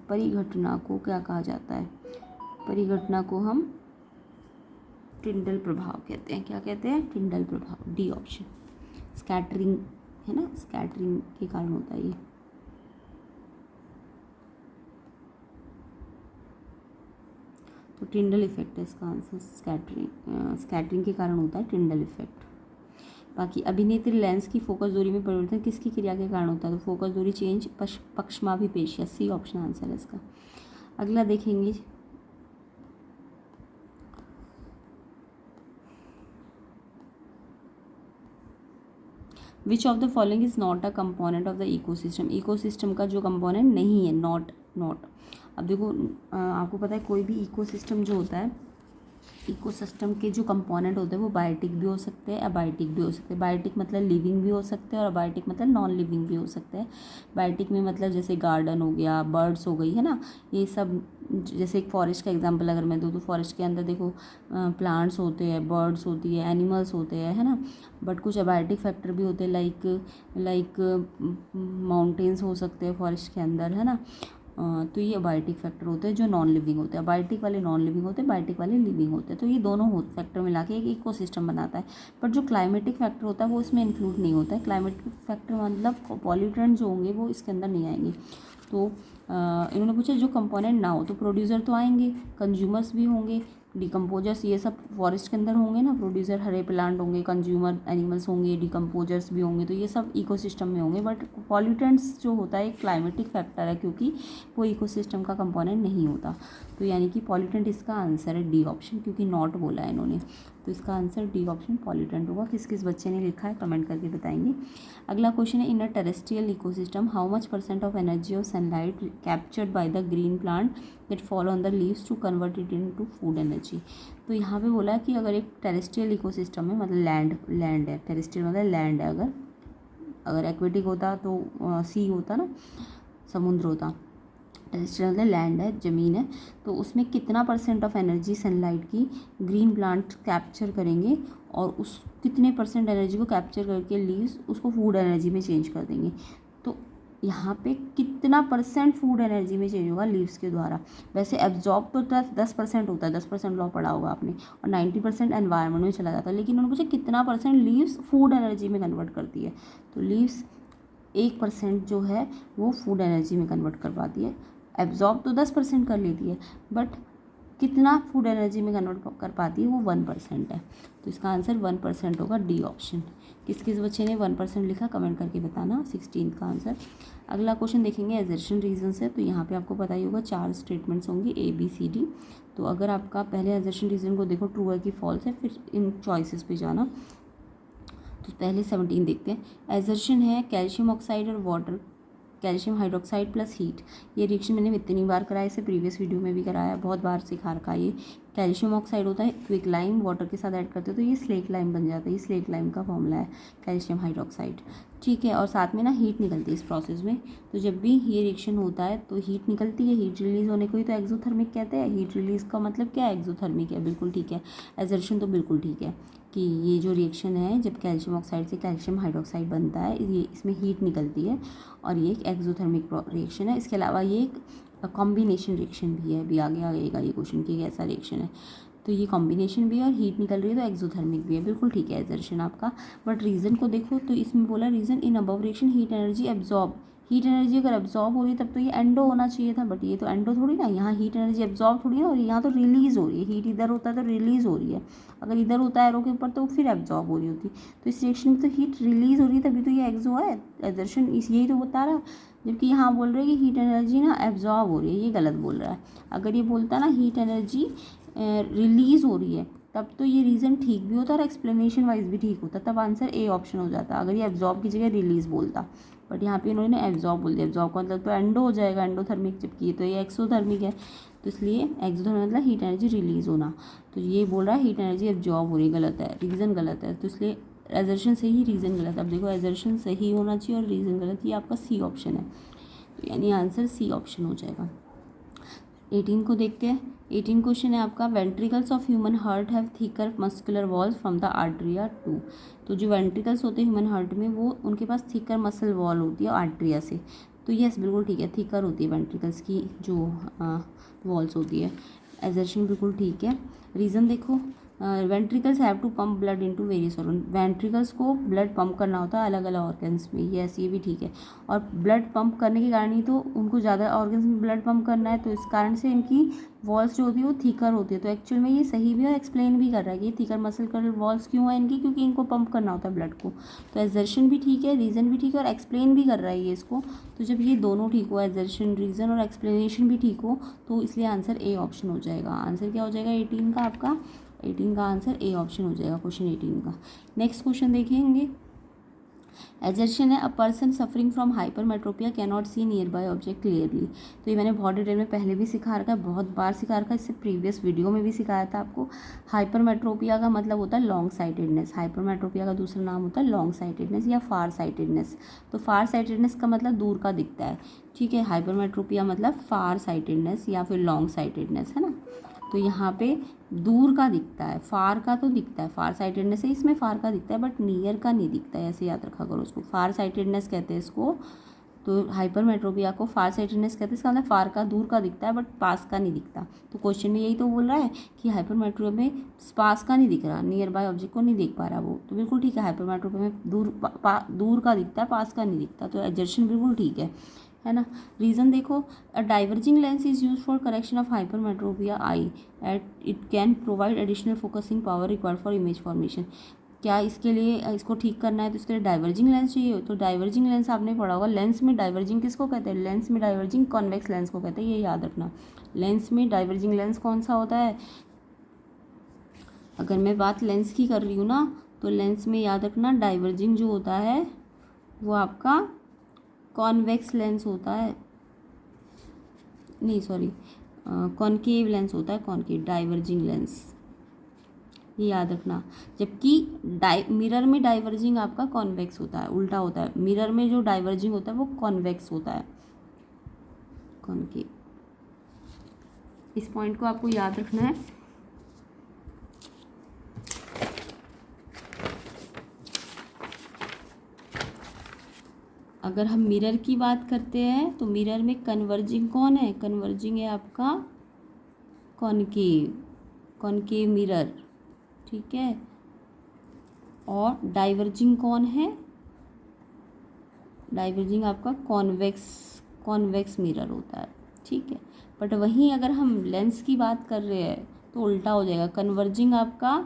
परिघटना को क्या कहा जाता है? परिघटना को हम टिंडल प्रभाव कहते हैं। क्या कहते हैं? टिंडल प्रभाव, डी ऑप्शन। स्कैटरिंग है ना, स्कैटरिंग के कारण होता है ये। तो टिंडल इफेक्ट है इसका आंसर, स्कैटरिंग के कारण होता है टिंडल इफेक्ट। बाकी अभिनेत्री लेंस की फोकस दूरी में परिवर्तन किसकी क्रिया के कारण होता है? तो फोकस दूरी चेंज, पक्षमाभिपेशीय, सी ऑप्शन आंसर है इसका। अगला देखेंगे, विच of the following is not a component of the ecosystem, ecosystem का जो कंपोनेंट नहीं है, नॉट। अब देखो आपको पता है कोई भी इकोसिस्टम जो होता है, इकोसिस्टम के जो कंपोनेंट होते हैं वो बायोटिक भी हो सकते हैं, अबायोटिक भी हो सकते हैं। बायोटिक मतलब लिविंग भी हो सकते हैं और अबायोटिक मतलब नॉन लिविंग भी हो सकते हैं। बायोटिक में मतलब जैसे गार्डन हो गया, बर्ड्स हो गई, है ना, ये सब। जैसे एक फॉरेस्ट का एग्जांपल अगर मैं दूँ तो फॉरेस्ट के अंदर देखो प्लांट्स होते हैं, बर्ड्स होती है, एनिमल्स होते हैं, है ना। बट कुछ अबायोटिक फैक्टर भी होते हैं, लाइक माउंटेन्स हो सकते हैं फॉरेस्ट के अंदर, है ना। तो ये अबायोटिक फैक्टर होते हैं जो नॉन लिविंग होते हैं। अबायोटिक वाले नॉन लिविंग होते हैं, बायोटिक वाले लिविंग होते हैं। तो ये दोनों फैक्टर मिला के एक इकोसिस्टम बनाता है। बट जो क्लाइमेटिक फैक्टर होता है वो इसमें इंक्लूड नहीं होता है। क्लाइमेटिक फैक्टर मतलब पॉल्यूटेंट जो होंगे वो इसके अंदर नहीं आएंगे। तो इन्होंने पूछा जो कंपोनेंट ना हो, तो प्रोड्यूसर तो आएंगे, कंज्यूमर्स भी होंगे, डिकम्पोजर्स ये सब फॉरेस्ट के अंदर होंगे ना। प्रोड्यूसर हरे प्लांट होंगे, कंज्यूमर एनिमल्स होंगे, डिकम्पोजर्स भी होंगे, तो ये सब इकोसिस्टम में होंगे। बट पॉल्यूटेंट्स जो होता है एक क्लाइमेटिक फैक्टर है, क्योंकि वो इकोसिस्टम का कंपोनेंट नहीं होता। तो यानी कि पॉल्यूटेंट इसका आंसर है डी ऑप्शन, क्योंकि नॉट बोला है इन्होंने। तो इसका आंसर डी ऑप्शन पॉल्यूटेंट होगा। किस किस बच्चे ने लिखा है कमेंट करके बताएंगे। अगला क्वेश्चन है, in a terrestrial ecosystem how much % of energy of sunlight captured by the green plant that fall on the leaves to convert it into food energy. तो यहाँ पे बोला है कि अगर एक टेरेस्ट्रियल इकोसिस्टम है, मतलब लैंड है, टेरेस्ट्रियल मतलब लैंड है, अगर एक्वेटिक होता तो सी होता ना, समुद्र होता। टेरेस्ट्रियल मतलब लैंड है, ज़मीन है। तो उसमें कितना % ऑफ एनर्जी सनलाइट की ग्रीन प्लांट कैप्चर करेंगे, और उस कितने % एनर्जी को कैप्चर करके लीव्स उसको फूड एनर्जी में चेंज कर देंगे। तो यहाँ पे कितना % फूड एनर्जी में चेंज होगा लीव्स के द्वारा। वैसे एब्जॉर्ब तो 10% होता है, 10% लॉ पढ़ा होगा आपने, और 90% एनवायरनमेंट में चला जाता है। लेकिन उन्होंने पूछा कितना % लीव्स फूड एनर्जी में कन्वर्ट करती है। तो लीव्स 1% जो है वो फूड एनर्जी में कन्वर्ट कर पाती है। एब्जॉर्ब तो 10% कर लेती है, बट कितना फूड एनर्जी में कन्वर्ट कर पाती है वो 1% है। तो इसका आंसर 1% होगा, डी ऑप्शन। किस किस बच्चे ने 1% लिखा कमेंट करके बताना, 16 का आंसर। अगला क्वेश्चन देखेंगे एजर्शन रीजन से। तो यहाँ पे आपको पता ही होगा 4 स्टेटमेंट्स होंगी ABCD। तो अगर आपका पहले एजर्शन रीजन को देखो ट्रू है कि फॉल्स है, फिर इन चॉइसेस पे जाना। तो पहले 17 देखते हैं। एजर्शन है कैल्शियम ऑक्साइड और water, calcium hydroxide plus heat. ये रिएक्शन मैंने इतनी बार कराया, इसे प्रीवियस वीडियो में भी कराया, बहुत बार सिखा रखा है। ये कैल्शियम ऑक्साइड होता है, क्विक लाइम वाटर के साथ ऐड करते हो तो ये स्लेट लाइम बन जाता है। ये स्लेट लाइम का फॉर्मूला है कैल्शियम हाइड्रोक्साइड, ठीक है। और साथ में ना हीट निकलती है इस प्रोसेस में। तो जब भी ये रिएक्शन होता है तो हीट निकलती है, हीट रिलीज होने को ही तो एक्सोथर्मिक कहते हैं। हीट रिलीज का मतलब क्या है, एक्सोथर्मिक है, बिल्कुल ठीक है। एजर्शन तो बिल्कुल ठीक है कि ये जो रिएक्शन है जब कैल्शियम ऑक्साइड से कैल्शियम हाइड्रोक्साइड बनता है, ये इसमें हीट निकलती है और ये एक एक्सोथर्मिक रिएक्शन है। इसके अलावा ये एक कॉम्बिनेशन रिएक्शन भी है, अभी आगे आएगा ये क्वेश्चन की कैसा रिएक्शन है। तो ये कॉम्बिनेशन भी है और हीट निकल रही है, तो एक्सोथर्मिक भी है, बिल्कुल ठीक है एजर्शन आपका। बट रीज़न को देखो तो इसमें बोला reason in above reaction heat energy absorb. Heat energy अगर एब्जॉर्ब हो रही है तब तो ये एंडो होना चाहिए था, बट ये तो एंडो थोड़ी ना, यहाँ हीट एनर्जी एब्जॉर्ब थोड़ी ना हो रही है, यहाँ तो रिलीज़ हो रही है। हीट इधर होता है तो रिलीज़ हो रही है, अगर इधर होता है एरो के ऊपर तो फिर एब्जॉर्ब हो रही होती। तो इस रिएक्शन में तो हीट रिलीज़ हो रही है, तभी तो ये एक्सो है, एजर्शन इस यही तो बता रहा है। जबकि यहाँ बोल रहे हैं कि हीट एनर्जी ना एब्जॉर्ब हो रही है, ये गलत बोल रहा है। अगर ये बोलता ना हीट एनर्जी रिलीज़ हो रही है तब तो ये रीज़न ठीक भी होता और एक्सप्लेनेशन वाइज भी ठीक होता, तब आंसर ए ऑप्शन हो जाता अगर ये एब्जॉर्ब की जगह रिलीज़ बोलता। बट यहाँ पे इन्होंने एब्जॉर्ब बोल दिया, एब्जॉर्ब का मतलब तो एंडो हो जाएगा, एंडोथर्मिक, जबकि ये तो ये एक्सोथर्मिक है। तो इसलिए एक्सोथर्मिक मतलब हीट एनर्जी रिलीज़ होना, तो ये बोल रहा है हीट एनर्जी एब्जॉर्ब हो रही, गलत है, रीज़न गलत है। तो इसलिए एजर्शन सही, रीज़न गलत। अब देखो एजर्शन सही होना चाहिए और रीज़न गलत, ये आपका सी ऑप्शन है। तो यानी आंसर सी ऑप्शन हो जाएगा। 18 को देखते हैं। 18 क्वेश्चन है आपका, ventricles of human heart have thicker muscular walls from the atria too. तो जो वेंट्रिकल्स होते हैं ह्यूमन हार्ट में वो उनके पास थिकर मसल वॉल होती है आर्टरिया से। तो यस बिल्कुल ठीक है, थिकर होती है वेंट्रिकल्स की जो वॉल्स होती है। एजर्शन बिल्कुल ठीक है। रीज़न देखो, ventricles have to pump blood into various organ. Ventricles को ब्लड पंप करना होता है अलग अलग ऑर्गन्स में, यस ये भी ठीक है। और ब्लड पंप करने के कारण ही तो उनको ज़्यादा ऑर्गन्स में ब्लड पंप करना है, तो इस कारण से इनकी वॉल्स जो होती है वो थिकर होती है। तो एक्चुअल में ये सही भी है और एक्सप्लेन भी कर रहा है कि थिकर मसल कर वॉल्स क्यों है इनकी, क्योंकि इनको पंप करना होता है ब्लड को। तो एजर्शन भी ठीक है, रीज़न भी ठीक है और एक्सप्लेन भी कर रहा है ये इसको। तो जब ये दोनों ठीक हो, एजर्शन रीज़न और एक्सप्लेनेशन भी ठीक हो, तो इसलिए आंसर ए ऑप्शन हो जाएगा। आंसर क्या हो जाएगा 18 का आपका, 18 का आंसर ए ऑप्शन हो जाएगा क्वेश्चन 18 का। नेक्स्ट क्वेश्चन देखेंगे, एजर्शन है, a person suffering from hypermetropia can not see near by object clearly. तो ये मैंने बहुत डिटेल में पहले भी सिखा रखा है, बहुत बार सिखा रखा है, इससे प्रीवियस वीडियो में भी सिखाया था आपको। हाइपरमेट्रोपिया का मतलब होता है लॉन्ग साइटेडनेस। हाइपरमेट्रोपिया का दूसरा नाम होता है लॉन्ग साइटेडनेस या फार साइटेडनेस। तो फार साइटेडनेस का मतलब दूर का दिखता है, ठीक है। हाइपरमेट्रोपिया मतलब फार साइटेडनेस या फिर लॉन्ग साइटेडनेस, है ना। तो यहाँ पे दूर का दिखता है, फार का तो दिखता है, फार साइटेडनेस है, इसमें फार का दिखता है बट नियर का नहीं दिखता है, ऐसे याद रखा करो उसको। फार साइटेडनेस कहते हैं इसको। तो हाइपरमेट्रोपिया को फार साइटेडनेस कहते हैं, इसका मतलब फार का दूर का दिखता है बट पास का नहीं दिखता। तो क्वेश्चन में यही तो बोल रहा है कि हाइपरमेट्रोपिया में पास का नहीं दिख रहा, नियर बाय ऑब्जेक्ट को नहीं देख पा रहा वो, तो बिल्कुल ठीक है। हाइपरमेट्रोपिया में दूर का दिखता है, पास का नहीं दिखता, तो एजर्शन बिल्कुल ठीक है ना। रीज़न देखो, अ diverging lens is use for correction of hypermetropia I at it can provide additional focusing power required for image formation. क्या इसके लिए इसको ठीक करना है तो इसके लिए डाइवर्जिंग लेंस चाहिए। तो डाइवर्जिंग लेंस आपने पढ़ा होगा, लेंस में डाइवर्जिंग किसको कहते हैं, लेंस में डाइवर्जिंग कॉन्वेक्स लेंस को कहते हैं, ये याद रखना। लेंस में डाइवर्जिंग लेंस कौन सा होता है, अगर मैं बात लेंस की कर रही हूँ ना, तो लेंस में याद रखना डाइवर्जिंग जो होता है वो आपका कॉन्वेक्स लेंस होता है, नहीं सॉरी कॉनकेव लेंस होता है, कॉनकेव। डाइवर्जिंग लेंस ये याद रखना। जबकि मिरर में डाइवर्जिंग आपका कॉन्वेक्स होता है, उल्टा होता है। मिरर में जो डाइवर्जिंग होता है वो कॉन्वेक्स होता है, कॉनकेव। इस पॉइंट को आपको याद रखना है। अगर हम मिरर की बात करते हैं तो मिरर में कन्वर्जिंग कौन है, कन्वर्जिंग है आपका कॉनकेव, कॉनकेव मिरर, ठीक है। और डाइवर्जिंग कौन है, डाइवर्जिंग आपका कॉन्वेक्स मिरर होता है, ठीक है। बट वहीं अगर हम लेंस की बात कर रहे हैं तो उल्टा हो जाएगा, कन्वर्जिंग आपका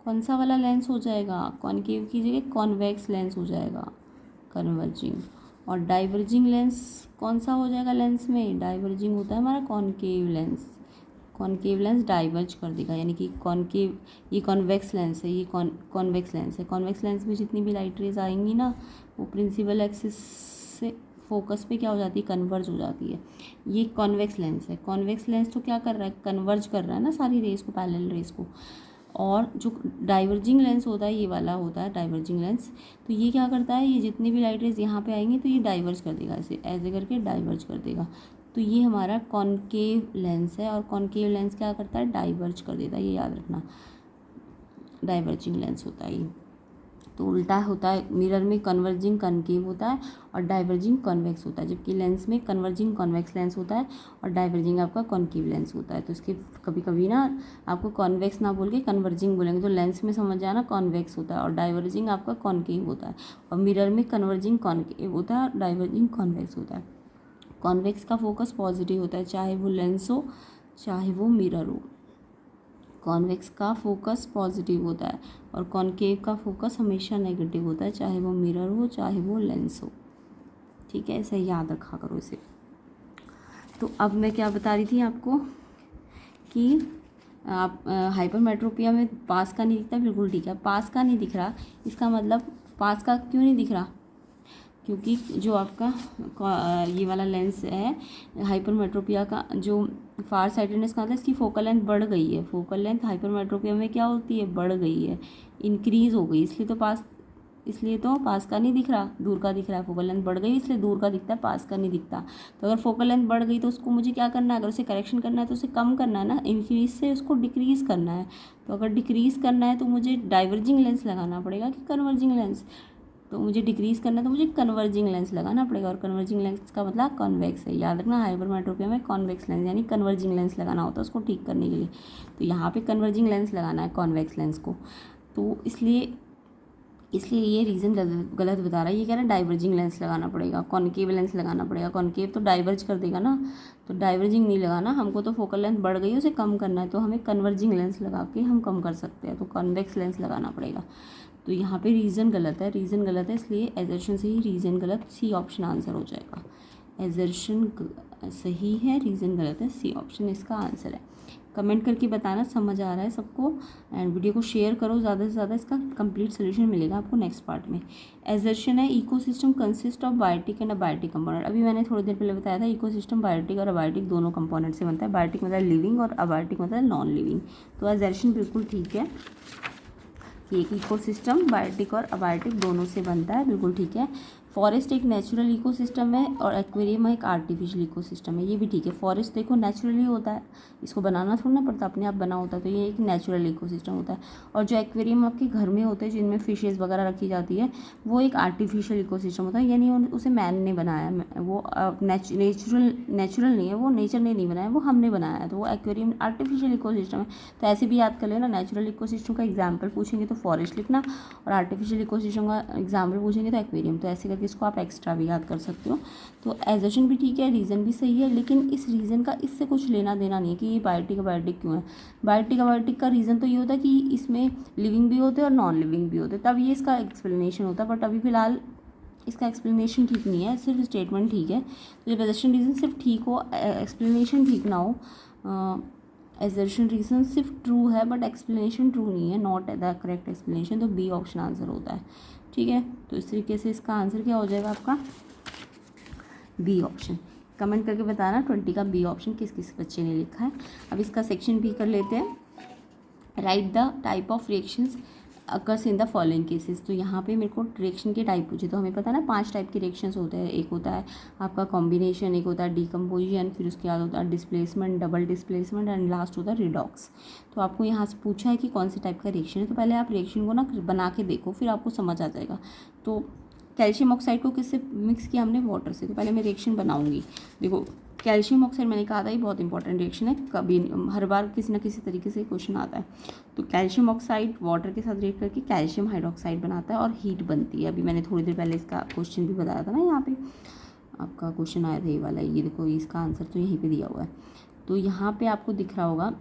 कौन सा वाला लेंस हो जाएगा, कॉनकेव की जगह कॉन्वेक्स लेंस हो जाएगा, कन्वर्जिंग। और डाइवर्जिंग लेंस कौन सा हो जाएगा, लेंस में डाइवर्जिंग होता है हमारा concave lens. Concave lens diverge कर देगा, यानी कि कॉनकेव, ये कॉन्वेक्स लेंस है, ये कॉन्वेक्स लेंस है। कॉन्वेक्स लेंस में जितनी भी लाइट रेज आएंगी ना वो प्रिंसिपल एक्सिस से फोकस पे क्या हो जाती है, कन्वर्ज हो जाती है। ये कॉन्वेक्स लेंस है। कॉन्वेक्स लेंस तो क्या कर रहा है, कन्वर्ज कर रहा है ना सारी रेस को, पैरेलल रेस को। और जो डाइवर्जिंग लेंस होता है ये वाला होता है डाइवर्जिंग लेंस, तो ये क्या करता है, ये जितनी भी लाइट रेज यहाँ पे आएंगी तो ये डाइवर्ज कर देगा, ऐसे करके डाइवर्ज कर देगा। तो ये हमारा कॉनकेव लेंस है, और कॉनकेव लेंस क्या करता है, डाइवर्ज कर देता है, ये याद रखना, डाइवर्जिंग लेंस होता है ये। तो उल्टा होता है, मिरर में कन्वर्जिंग कॉनकेव होता है और डाइवर्जिंग कॉन्वेक्स होता है, जबकि लेंस में कन्वर्जिंग कॉन्वेक्स लेंस होता है और डाइवर्जिंग आपका कॉनकेव लेंस होता है। तो इसके कभी कभी ना आपको कॉन्वेक्स ना बोल के कन्वर्जिंग बोलेंगे तो लेंस में समझ जाना कॉन्वेक्स होता है और डाइवर्जिंग आपका कॉनकेव होता है, और मिरर में कन्वर्जिंग कॉनकेव होता है और डाइवर्जिंग कॉन्वेक्स होता है। कॉन्वेक्स का फोकस पॉजिटिव होता है, चाहे वो लेंस हो चाहे वो मिरर हो। कॉन्वेक्स का फोकस पॉजिटिव होता है और कॉनकेव का फोकस हमेशा नेगेटिव होता है, चाहे वो मिरर हो चाहे वो लेंस हो, ठीक है। ऐसे याद रखा करो इसे। तो अब मैं क्या बता रही थी आपको कि आप हाइपरमेट्रोपिया में पास का नहीं दिखता, बिल्कुल ठीक है। पास का नहीं दिख रहा, इसका मतलब पास का क्यों नहीं दिख रहा, क्योंकि जो आपका ये वाला लेंस है हाइपरमेट्रोपिया का, जो फार साइटेडनेस का मतलब इसकी फोकल लेंथ बढ़ गई है। फोकल लेंथ हाइपरमेट्रोपिया में क्या होती है, बढ़ गई है, इंक्रीज हो गई, इसलिए तो पास का नहीं दिख रहा, दूर का दिख रहा है। फोकल लेंथ बढ़ गई इसलिए दूर का दिखता है, पास का नहीं दिखता। तो अगर फोकल लेंथ बढ़ गई तो उसको मुझे क्या करना है, अगर उसे करेक्शन करना है तो उसे कम करना है ना, इंक्रीज से उसको डिक्रीज़ करना है। तो अगर डिक्रीज़ करना है तो मुझे डाइवर्जिंग लेंस लगाना पड़ेगा कि कन्वर्जिंग लेंस, तो मुझे डिक्रीज़ करना है तो मुझे कन्वर्जिंग लेंस लगाना पड़ेगा, और कन्वर्जिंग लेंस का मतलब कॉन्वेक्स है। याद रखना हाइपरमेट्रोपिया में कॉन्वेक्स लेंस यानी कन्वर्जिंग लेंस लगाना होता है उसको ठीक करने के लिए। तो यहाँ पे कन्वर्जिंग लेंस लगाना है कॉन्वेक्स लेंस को, तो इसलिए ये रीज़न गलत बता रहा है। ये कह रहा है डाइवर्जिंग लेंस लगाना पड़ेगा, कॉनकेव लेंस लगाना पड़ेगा। कॉनकेव तो डाइवर्ज कर देगा ना, तो डाइवर्जिंग नहीं लगाना हमको, तो फोकल लेंथ बढ़ गई उसे कम करना है, तो हमें कन्वर्जिंग लेंस लगा के हम कम कर सकते हैं, तो कॉन्वेक्स लेंस लगाना पड़ेगा। तो यहाँ पे रीज़न गलत है, रीज़न गलत है, इसलिए एजर्शन से ही रीज़न गलत, सी ऑप्शन आंसर हो जाएगा। एजर्शन सही है, रीज़न गलत है, सी ऑप्शन इसका आंसर है। कमेंट करके बताना समझ आ रहा है सबको, एंड वीडियो को शेयर करो ज़्यादा से ज़्यादा, इसका कंप्लीट सोल्यूशन मिलेगा आपको नेक्स्ट पार्ट में। एजर्शन है ecosystem consist of biotic and abiotic component. अभी मैंने थोड़ी देर पहले बताया था इकोसिस्टम बायोटिक और अबायोटिक दोनों कंपोनेंट से बनता है। बायोटिक मतलब लिविंग और अबायोटिक मतलब नॉन लिविंग। तो एजर्शन बिल्कुल ठीक है कि एक इकोसिस्टम बायोटिक और अबायोटिक दोनों से बनता है, बिल्कुल ठीक है। फॉरेस्ट एक नेचुरल इकोसिस्टम है और एक्वेरियम एक आर्टिफिशियल इकोसिस्टम है, ये भी ठीक है। फॉरेस्ट देखो नेचुरली होता है, इसको बनाना थोड़ा ना पड़ता, अपने आप बना होता है, तो ये एक नेचुरल इकोसिस्टम होता है। और जो एक्वेरियम आपके घर में होते हैं जिनमें फिशेज़ वगैरह रखी जाती है, वो एक आर्टिफिशियल इकोसिस्टम होता है, यानी उसे मैन ने बनाया, वो नेचुरल नहीं है, वो नेचर ने नहीं बनाया, वो हमने बनाया है, तो वो एक्वेरियम आर्टिफिशियल इकोसिस्टम है। तो ऐसे भी याद कर लेना, नेचुरल इकोसिस्टम का एग्जाम्पल पूछेंगे तो फॉरेस्ट लिखना, और आर्टिफिशियल इकोसिस्टम का एग्जाम्पल पूछेंगे तो एक्वेरियम। तो ऐसे करके इसको आप एक्स्ट्रा भी याद कर सकते हो। तो एजर्शन भी ठीक है, रीज़न भी सही है, लेकिन इस रीज़न का इससे कुछ लेना देना नहीं है कि ये बायोटिक अबायोटिक क्यों है। बायोटिक अबायोटिक का रीज़न तो ये होता है कि इसमें लिविंग भी होते हैं और नॉन लिविंग भी होते हैं, तब ये इसका एक्सप्लेनेशन होता है। बट अभी फ़िलहाल इसका एक्सप्लेनेशन ठीक नहीं है, सिर्फ स्टेटमेंट ठीक है। तो जब एजर्शन रीज़न सिर्फ ठीक हो, एक्सप्लेनेशन ठीक ना हो, एजर्शन रीज़न सिर्फ ट्रू है बट एक्सप्लेनेशन ट्रू नहीं है, नॉट द करेक्ट एक्सप्लेनेशन, तो बी ऑप्शन आंसर होता है, ठीक है। तो इस तरीके से इसका आंसर क्या हो जाएगा आपका, बी ऑप्शन। कमेंट करके बताना 20 का बी ऑप्शन किस किस बच्चे ने लिखा है। अब इसका सेक्शन बी कर लेते हैं। Right the type of reactions occurs in the following cases. तो यहाँ पे मेरे को रिएक्शन के टाइप पूछे, तो हमें पता है ना 5 टाइप के रिएक्शंस होते हैं। एक होता है आपका कॉम्बिनेशन, एक होता है डीकम्पोजिशन, फिर उसके बाद होता है displacement, double displacement, and last होता है रिडॉक्स। तो आपको यहाँ से पूछा है कि कौन से टाइप का रिएक्शन है, तो पहले आप रिएक्शन को ना बना के देखो, फिर आपको समझ आ जाएगा। तो कैल्शियम ऑक्साइड को किससे मिक्स किया हमने, वाटर से। तो पहले मैं रिएक्शन बनाऊंगी। देखो कैल्शियम ऑक्साइड मैंने कहा था ये बहुत इंपॉर्टेंट रिएक्शन है, कभी हर बार किसी ना किसी तरीके से क्वेश्चन आता है। तो कैल्शियम ऑक्साइड वाटर के साथ रिएक्ट करके कैल्शियम हाइड्रोक्साइड बनाता है और हीट बनती है। अभी मैंने थोड़ी देर पहले इसका क्वेश्चन भी बताया था ना, यहाँ पे आपका क्वेश्चन आया था ये वाला, ये देखो इसका आंसर तो यहीं पर दिया हुआ है। तो यहाँ पर आपको दिख रहा होगा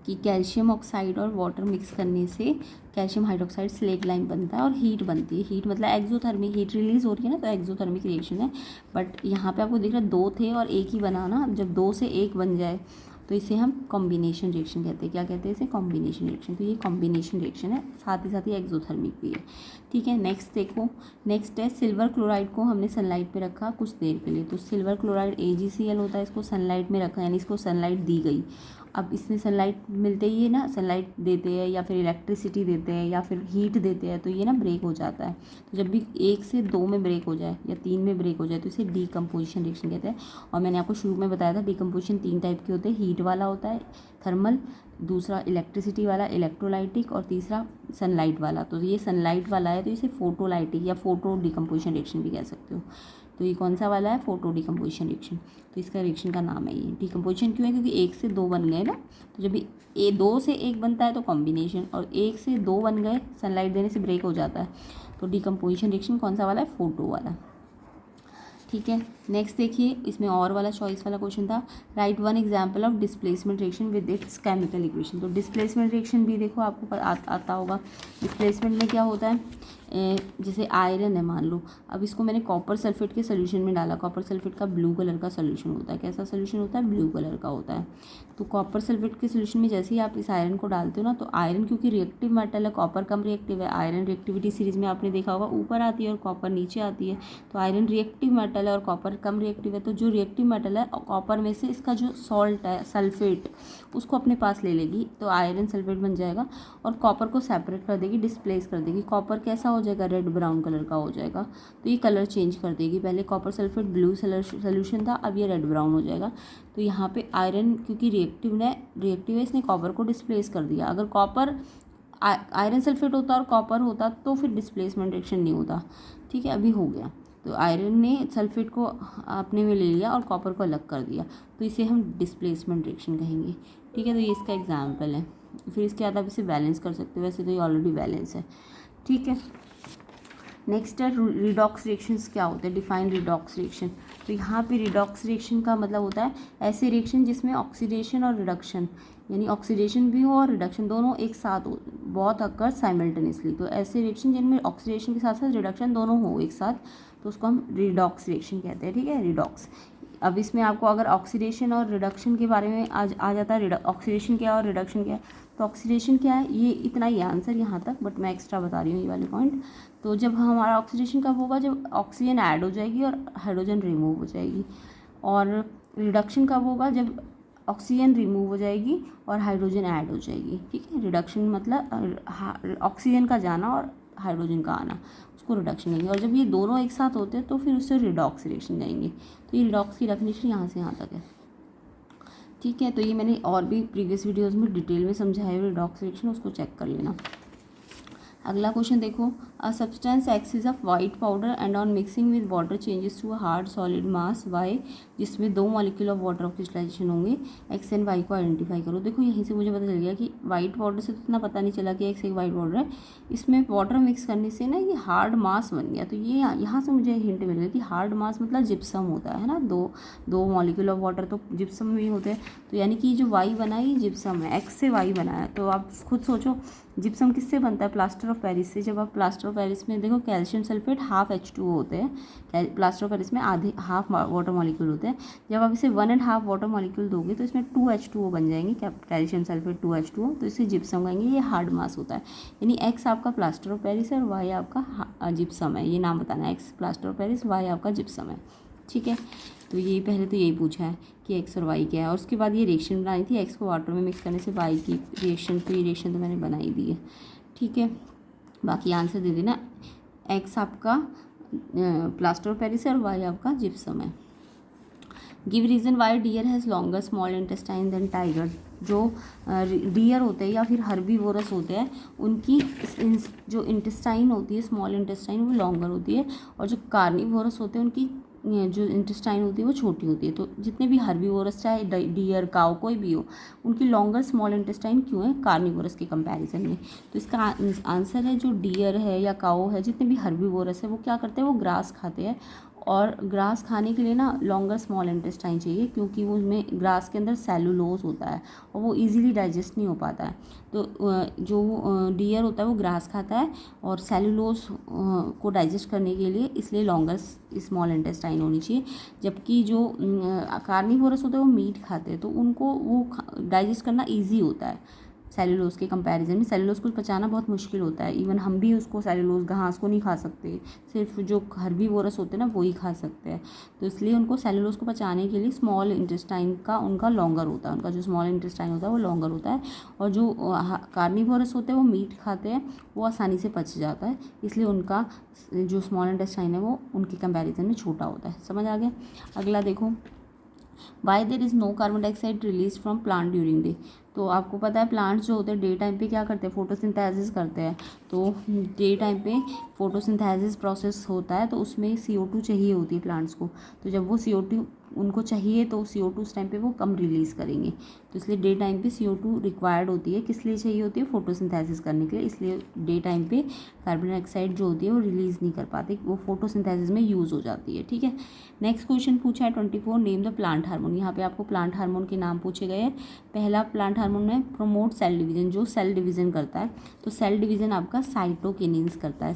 कि कैल्शियम ऑक्साइड और वाटर मिक्स करने से कैल्शियम हाइड्रोक्साइड स्लेट लाइन बनता है और हीट बनती है। हीट मतलब एक्सोथर्मिक हीट रिलीज हो रही है ना, तो एक्सोथर्मिक रिएक्शन है। बट यहाँ पे आपको दिख रहा है 2 थे और एक ही बना ना, जब 2 से 1 बन जाए तो इसे हम कॉम्बिनेशन रिएक्शन कहते हैं। क्या कहते हैं इसे, कॉम्बिनेशन रिएक्शन। तो ये कॉम्बिनेशन रिएक्शन है, साथ ही एक्सोथर्मिक भी है, ठीक है। नेक्स्ट देखो, नेक्स्ट है सिल्वर क्लोराइड को हमने सनलाइट पे रखा कुछ देर के लिए। तो सिल्वर क्लोराइड AgCl होता है, इसको सनलाइट में रखा, यानी इसको सनलाइट दी गई। अब इसमें सनलाइट मिलते ही है ना, सनलाइट देते हैं या फिर इलेक्ट्रिसिटी देते हैं या फिर हीट देते हैं, तो ये ना ब्रेक हो जाता है। तो जब भी 1 से 2 में ब्रेक हो जाए या 3 में ब्रेक हो जाए तो इसे डीकम्पोजिशन रिएक्शन कहते हैं। और मैंने आपको शुरू में बताया था डीकम्पोजिशन 3 टाइप के होते हैं, हीट वाला होता है थर्मल, दूसरा इलेक्ट्रिसिटी वाला इलेक्ट्रोलाइटिक, और तीसरा सनलाइट वाला। तो ये सनलाइट वाला है तो इसे फोटोलाइटिक या फोटो डीकम्पोजिशन रिएक्शन भी कह सकते हो। तो ये कौन सा वाला है, फोटो डीकम्पोजिशन रिएक्शन। तो इसका रिएक्शन का नाम है ये। डीकम्पोजिशन क्यों है, क्योंकि 1 से 2 बन गए ना, तो जब 2 से 1 बनता है तो कॉम्बिनेशन, और 1 से 2 बन गए सनलाइट देने से ब्रेक हो जाता है। तो डीकम्पोजिशन रिएक्शन कौन सा वाला है, फोटो वाला, ठीक है। नेक्स्ट देखिए, इसमें और वाला चॉइस वाला क्वेश्चन था, right one example of displacement reaction with its chemical equation. तो डिस्प्लेसमेंट रिएक्शन भी देखो आपको आता होगा। डिस्प्लेसमेंट में क्या होता है, जैसे आयरन है मान लो, अब इसको मैंने कॉपर सल्फेट के सोल्यूशन में डाला। कॉपर सल्फेट का ब्लू कलर का सोल्यूशन होता है, कैसा सोल्यूशन होता है, ब्लू कलर का होता है। तो कॉपर सल्फेट के सोल्यूशन में जैसे ही आप इस आयरन को डालते हो ना, तो आयरन क्योंकि रिएक्टिव मेटल है, कॉपर कम रिएक्टिव है। आयरन रिएक्टिविटी सीरीज में आपने देखा होगा ऊपर आती है और कॉपर नीचे आती है। तो आयरन रिएक्टिव मेटल है और कॉपर कम रिएक्टिव है। तो जो रिएक्टिव मेटल है कॉपर में से इसका जो सॉल्ट है सल्फेट, उसको अपने पास ले लेगी, तो आयरन सल्फेट बन जाएगा और कॉपर को सेपरेट कर देगी, डिस्प्लेस कर देगी। कॉपर कैसा हो जाएगा, रेड ब्राउन कलर का हो जाएगा। तो ये कलर चेंज कर देगी, पहले कॉपर सल्फेट ब्लू सोल्यूशन था, अब ये रेड ब्राउन हो जाएगा। तो यहाँ पे आयरन क्योंकि रिएक्टिव है, इसने कॉपर को डिस्प्लेस कर दिया। अगर कॉपर आयरन सल्फेट होता और कॉपर होता तो फिर डिस्प्लेसमेंट रिएक्शन नहीं होता, ठीक है। अभी हो गया, तो आयरन ने सल्फेट को अपने में ले लिया और कॉपर को अलग कर दिया, तो इसे हम डिस्प्लेसमेंट रिएक्शन कहेंगे, ठीक है। तो ये इसका एग्जाम्पल है। फिर इसके बाद आप इसे बैलेंस कर सकते हो, वैसे तो ये ऑलरेडी बैलेंस है, ठीक है। नेक्स्ट है रिडॉक्स रिएक्शंस क्या होते हैं, डिफाइन रिडॉक्स रिएक्शन। तो यहाँ पे रिडॉक्स रिएक्शन का मतलब होता है ऐसे रिएक्शन जिसमें ऑक्सीडेशन और रिडक्शन, यानी ऑक्सीडेशन भी हो और रिडक्शन दोनों एक साथ हो, बहुत अक्कर साइमल्टेनियसली। तो ऐसे रिएक्शन जिनमें ऑक्सीडेशन के साथ साथ रिडक्शन दोनों हो एक साथ, तो उसको हम रिडॉक्स रिएक्शन कहते हैं, ठीक है। रिडॉक्स अब इसमें आपको अगर ऑक्सीडेशन और रिडक्शन के बारे में आ जाता है, ऑक्सीडेशन क्या है और रिडक्शन क्या है। तो ऑक्सीडेशन क्या है, ये इतना ही आंसर यहाँ तक, बट मैं एक्स्ट्रा बता रही हूँ ये वाले पॉइंट। तो जब हमारा ऑक्सीडेशन कब होगा, जब ऑक्सीजन ऐड हो जाएगी और हाइड्रोजन रिमूव हो जाएगी। और रिडक्शन कब होगा, जब ऑक्सीजन रिमूव हो जाएगी और हाइड्रोजन ऐड हो जाएगी। ठीक है, रिडक्शन मतलब ऑक्सीजन का जाना और हाइड्रोजन का आना, उसको रिडक्शन कहेंगे। और जब ये दोनों एक साथ होते हैं तो फिर उससे रिडॉक्स रिएक्शन कहेंगे। तो ये रिडॉक्स की डेफिनेशन यहाँ से यहाँ तक है। ठीक है, तो ये मैंने और भी प्रीवियस वीडियोज़ में डिटेल में समझाया है रिडॉक्स रिएक्शन, उसको चेक कर लेना। अगला क्वेश्चन देखो, a substance X is of white powder and on mixing with water changes to a hard solid mass Y, जिसमें 2 molecule of water of crystallization होंगे। एक्स एंड वाई को identify करो। देखो यहीं से मुझे पता चल गया कि वाइट पाउडर से तो इतना पता नहीं चला कि एक्स एक वाइट पाउडर है, इसमें वाटर मिक्स करने से ना ये हार्ड मास बन गया। तो ये यहाँ से मुझे हिंट मिल गया कि हार्ड मास मतलब जिप्सम होता है ना, दो मॉलिक्यूल ऑफ वाटर तो जिप्सम में होते हैं। तो यानी कि जो वाई बना है ये जिप्सम है, एक्स से वाई बना है। तो आप खुद सोचो जिप्सम किससे बनता है, प्लास्टर ऑफ पेरिस से। जब आप प्लास्टर ऑफ पेरिस में देखो कैल्शियम सल्फेट हाफ H2O होते हैं, प्लास्टर ऑफ पेरिस में आधे हाफ वाटर मॉलिक्यूल होते हैं। जब आप इसे 1.5 वाटर मॉलिक्यूल दोगे तो इसमें 2 H2O बन जाएंगे, कैल्शियम सल्फेट 2 H2O, तो इसे जिप्सम कहेंगे। ये हार्ड मास होता है, यानी एक्स आपका प्लास्टर ऑफ पेरिस है और वाई आपका जिप्सम है। ये नाम बताना है, X plaster of Paris, Y आपका जिप्सम है। ठीक है, तो ये पहले तो यही पूछा है कि एक्स और वाई क्या है, और उसके बाद ये रिएक्शन बनाई थी एक्स को वाटर में मिक्स करने से वाई की रिएक्शन। तो ये रिएक्शन तो मैंने बनाई दी है। ठीक है, बाकी आंसर दे देना, एक्स आपका प्लास्टर ऑफ पेरिस है और वाई आपका जिप्सम है। Give reason why deer has longer small intestine than tiger. जो डियर होते हैं या फिर हर्बीवोरस होते हैं, उनकी जो इंटेस्टाइन होती है, स्मॉल इंटेस्टाइन, वो लॉन्गर होती है। और जो कार्निवोरस होते हैं उनकी जो इंटेस्टाइन होती है वो छोटी होती है। तो जितने भी हर्बीवोरस, चाहे डियर, काऊ, कोई भी हो, उनकी लॉन्गर स्मॉल इंटेस्टाइन क्यों है कार्निवोरस के कंपैरिजन में। तो इसका आंसर है जो डियर है या काऊ है, जितने भी हर्बीवोरस है, वो क्या करते हैं, वो ग्रास खाते हैं। और ग्रास खाने के लिए ना लॉन्गर स्मॉल इंटेस्टाइन चाहिए, क्योंकि वो उसमें ग्रास के अंदर सेलुलोज होता है और वो इजीली डाइजेस्ट नहीं हो पाता है। तो जो डियर होता है वो ग्रास खाता है और सेलुलोज को डाइजेस्ट करने के लिए इसलिए लॉन्गर स्मॉल इंटेस्टाइन होनी चाहिए। जबकि जो कार्निवोरस होता है वो मीट खाते हैं, तो उनको वो डाइजेस्ट करना ईजी होता है सेलुलोज के कंपैरिजन में। सेलुलोज को पचाना बहुत मुश्किल होता है, इवन हम भी उसको सेलुलोज घास को नहीं खा सकते, सिर्फ जो हर्बीवोरस होते हैं ना वो ही खा सकते हैं। तो इसलिए उनको सेलुलोज को पचाने के लिए स्मॉल इंटेस्टाइन का उनका लॉन्गर होता है, उनका जो स्मॉल इंटेस्टाइन होता है वो लॉन्गर होता है। और जो कार्निवोरस होते हैं वो मीट खाते हैं, वो आसानी से पच जाता है, इसलिए उनका जो स्मॉल इंटेस्टाइन है वो उनके कंपैरिजन में छोटा होता है। समझ आ गया। अगला देखो, why there is no carbon dioxide release from plant during day. तो आपको पता है प्लांट्स जो होते हैं डे टाइम पे क्या करते हैं, फोटोसिंथेसिस करते हैं। तो डे टाइम पे फोटोसिंथेसिस प्रोसेस होता है, तो उसमें CO2 चाहिए होती है प्लांट्स को। तो जब वो CO2 उनको चाहिए तो CO2 उस टाइम पे वो कम रिलीज़ करेंगे। तो इसलिए डे टाइम पे CO2 रिक्वायर्ड होती है, किस लिए चाहिए होती है, फोटोसिंथेसिस करने के लिए। इसलिए डे टाइम पे कार्बन डाइऑक्साइड जो होती है वो रिलीज़ नहीं कर पाती, वो फोटोसिंथेसिस में यूज़ हो जाती है। ठीक है, नेक्स्ट क्वेश्चन पूछा है 24, नेम द प्लांट हार्मोन। यहाँ पे आपको प्लांट हार्मोन के नाम पूछे गए हैं। पहला प्लांट हार्मोन है प्रोमोट सेल डिवीजन, जो सेल डिवीजन करता है। तो सेल डिवीजन आपका साइटोकिनिन्स करता है,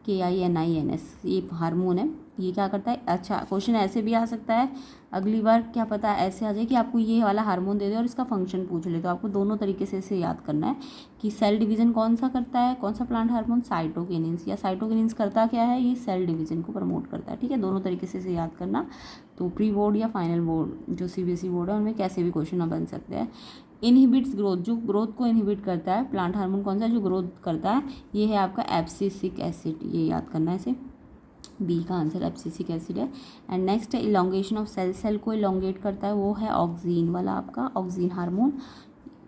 KININS ये हार्मोन है, ये क्या करता है। अच्छा, क्वेश्चन ऐसे भी आ सकता है, अगली बार क्या पता ऐसे आ जाए कि आपको ये वाला हार्मोन दे दे और इसका फंक्शन पूछ ले। तो आपको दोनों तरीके से इसे याद करना है कि सेल डिवीजन कौन सा करता है, कौन सा प्लांट हार्मोन, साइटोकिनिन्स। या साइटोकिनिन्स करता क्या है, ये सेल डिवीजन को प्रमोट करता है। ठीक है, दोनों तरीके से इसे याद करना। तो प्री बोर्ड या फाइनल बोर्ड जो CBSE बोर्ड है उनमें कैसे भी क्वेश्चन बन सकते हैं। इनहिबिट्स ग्रोथ, जो ग्रोथ को इनहिबिट करता है प्लांट हार्मोन कौन सा है जो ग्रोथ करता है, ये है आपका एब्सिसिक एसिड, ये याद करना है इसे। बी का आंसर एब्सिसिक एसिड है। एंड नेक्स्ट है इलोंगेशन ऑफ सेल, सेल को इलोंगेट करता है, वो है ऑक्सीन वाला आपका ऑक्सीन हार्मोन।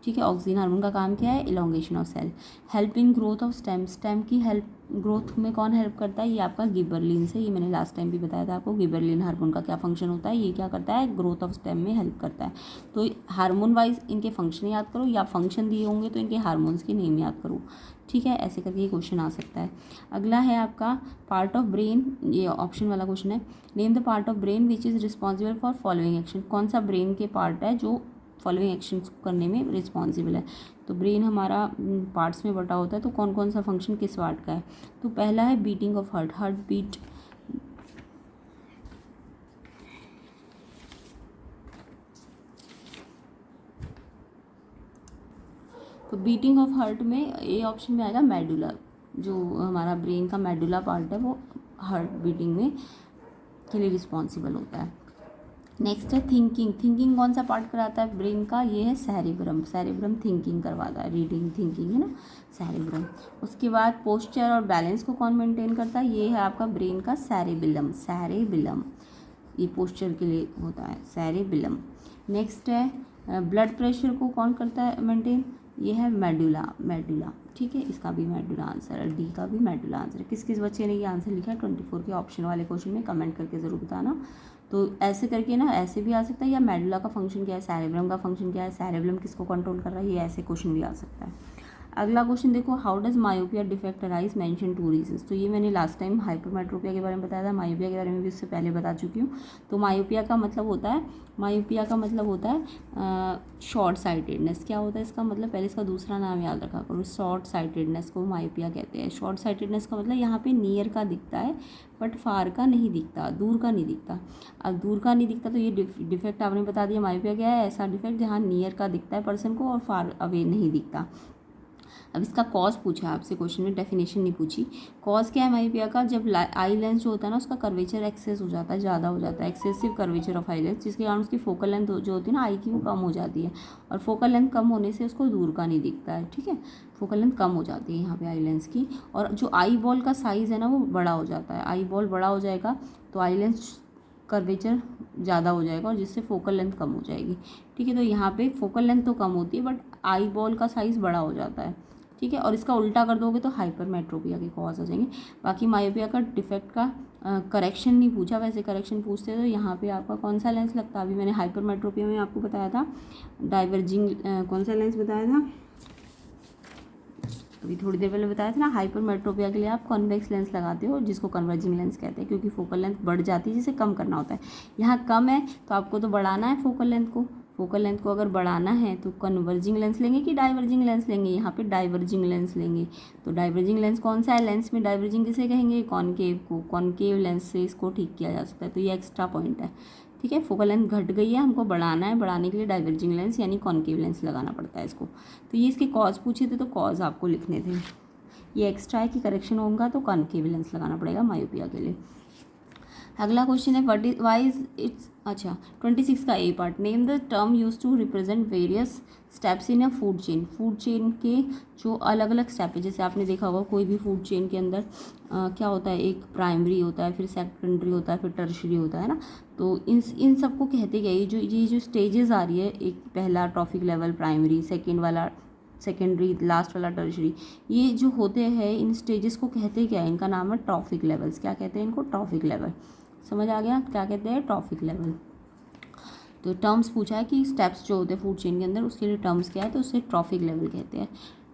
ठीक है, ऑक्सीन हार्मोन का काम क्या है, elongation of cell. Help in growth of stem, stem की हेल्प ग्रोथ में कौन हेल्प करता है, ये आपका गिबरलिन से। ये मैंने लास्ट टाइम भी बताया था आपको, गिबरलिन हार्मोन का क्या फंक्शन होता है, ये क्या करता है, ग्रोथ ऑफ स्टेम में हेल्प करता है। तो हार्मोन वाइज इनके फंक्शन याद करो, या फंक्शन दिए होंगे तो इनके हार्मोन्स के नेम याद करो। ठीक है, ऐसे करके ये क्वेश्चन आ सकता है। अगला है आपका पार्ट ऑफ ब्रेन, ये ऑप्शन वाला क्वेश्चन है। Name the part of brain which is responsible for following action. कौन सा ब्रेन के पार्ट है जो फॉलोइंग एक्शंस करने में रिस्पॉन्सिबल है। तो ब्रेन हमारा पार्ट्स में बटा होता है, तो कौन कौन सा फंक्शन किस पार्ट का है। तो पहला है beating of heart, heart beat तो बीटिंग ऑफ हार्ट में ए ऑप्शन में आएगा मेडुला, जो हमारा ब्रेन का मेडुला पार्ट है वो हार्ट बीटिंग में के लिए रिस्पॉन्सिबल होता है। नेक्स्ट है थिंकिंग। थिंकिंग कौन सा पार्ट कराता है ब्रेन का? ये है सेरेब्रम। सेरेब्रम थिंकिंग करवाता है, रीडिंग थिंकिंग है ना, सेरेब्रम। उसके बाद पोस्चर और बैलेंस को कौन मेंटेन करता है? ये है आपका ब्रेन का सेरेबिलम। सेरेबिलम ये पोस्चर के लिए होता है, सेरेबिलम। नेक्स्ट है ब्लड प्रेशर को कौन करता है मेंटेन? ये है मेडुला। मेडुला, ठीक है, इसका भी मेडुला आंसर है, डी का भी मेडुला आंसर है। किस किस बच्चे ने ये आंसर लिखा है 24 के ऑप्शन वाले क्वेश्चन में कमेंट करके ज़रूर बताना। तो ऐसे करके ना, ऐसे भी आ सकता है, या मेडुला का फंक्शन क्या है, सेरेब्रम का फंक्शन क्या है, सेरेब्रम किसको कंट्रोल कर रहा है, ये ऐसे क्वेश्चन भी आ सकता है। अगला क्वेश्चन देखो, how does myopia defect arise, mention 2 reasons. तो ये मैंने लास्ट टाइम हाइपरमेट्रोपिया के बारे में बताया था, मायोपिया के बारे में भी उससे पहले बता चुकी हूँ। तो मायोपिया का मतलब होता है शॉर्ट साइटेडनेस। क्या होता है इसका मतलब? पहले इसका दूसरा नाम याद रखा करो, शॉर्ट साइटेडनेस को मायोपिया कहते हैं। शॉर्ट साइटेडनेस का मतलब यहाँ पे नियर का दिखता है बट फार का नहीं दिखता, दूर का नहीं दिखता। अब दूर का नहीं दिखता तो ये डिफेक्ट आपने बता दिया। मायोपिया क्या है? ऐसा डिफेक्ट जहाँ नियर का दिखता है पर्सन को और फार अवे नहीं दिखता। अब इसका कॉज पूछा आपसे क्वेश्चन में, डेफिनेशन नहीं पूछी। कॉज क्या है मायोपिया का? जब आई लेंस जो होता है ना उसका कर्वेचर एक्सेस हो जाता है, ज़्यादा हो जाता है, excessive curvature of eye lens, जिसके कारण उसकी फोकल लेंथ जो होती है ना आई की, वो कम हो जाती है। और फोकल लेंथ कम होने से उसको दूर का नहीं दिखता है, ठीक है। फोकल लेंथ कम हो जाती है यहाँ पे आई लेंस की। और जो आई बॉल का साइज़ है ना वो बड़ा हो जाता है। आई बॉल बड़ा हो जाएगा तो आई लेंस कर्वेचर ज़्यादा हो जाएगा और जिससे फोकल लेंथ कम हो जाएगी, ठीक है। तो यहाँ पे फोकल लेंथ तो कम होती है बट आई बॉल का साइज़ बड़ा हो जाता है, ठीक है। और इसका उल्टा कर दोगे तो हाइपरमेट्रोपिया के कॉज आ जाएंगे। बाकी मायोपिया का डिफेक्ट का करेक्शन नहीं पूछा, वैसे करेक्शन पूछते तो यहाँ पे आपका कौन सा लेंस लगता है? अभी मैंने हाइपरमेट्रोपिया में आपको बताया था डाइवर्जिंग, कौन सा लेंस बताया था अभी थोड़ी देर पहले बताया था ना, हाइपरमेट्रोपिया के लिए आप कॉन्वेक्स लेंस लगाते हो जिसको कन्वर्जिंग लेंस कहते हैं, क्योंकि फोकल लेंथ बढ़ जाती है जिसे कम करना होता है। यहाँ कम है तो आपको तो बढ़ाना है फोकल लेंथ को। फोकल लेंथ को अगर बढ़ाना है तो कन्वर्जिंग लेंस लेंगे कि डाइवर्जिंग लेंस लेंगे? यहाँ पे डाइवर्जिंग लेंस लेंगे। तो डाइवर्जिंग लेंस कौन सा है? लेंस में डाइवर्जिंग किसे कहेंगे? कॉनकेव को। कॉनकेव लेंस से इसको ठीक किया जा सकता है, तो ये एक्स्ट्रा पॉइंट है, ठीक है। फोकल लेंथ घट गई है, हमको बढ़ाना है, बढ़ाने के लिए डाइवर्जिंग लेंस यानी कॉनकेव लेंस लगाना पड़ता है इसको। तो ये इसके कॉज पूछे थे तो कॉज आपको लिखने थे। ये एक्स्ट्रा है कि करेक्शन होगा तो कॉनकेव लेंस लगाना पड़ेगा मायोपिया के लिए। अगला क्वेश्चन है वाई इज इट्स, अच्छा 26 का A part, name the term used to represent various steps in a food chain. Food chain के जो अलग अलग स्टेप है, जैसे आपने देखा होगा कोई भी फूड चेन के अंदर क्या होता है, एक प्राइमरी होता है, फिर सेकेंडरी होता है, फिर टर्शरी होता है ना। तो इन सबको कहते क्या? ये जो स्टेजेस आ रही है, एक पहला ट्रॉफिक लेवल प्राइमरी, सेकेंड वाला सेकेंडरी, लास्ट वाला टर्शरी, ये जो होते हैं इन स्टेजेस को कहते क्या है? इनका नाम है ट्रॉफिक लेवल्स। क्या कहते हैं इनको? Trophic level. समझ आ गया क्या कहते हैं? Trophic level. तो टर्म्स पूछा है कि स्टेप्स जो होते हैं फूड चेन के अंदर उसके लिए टर्म्स क्या है, तो उसे ट्रॉफिक लेवल कहते हैं।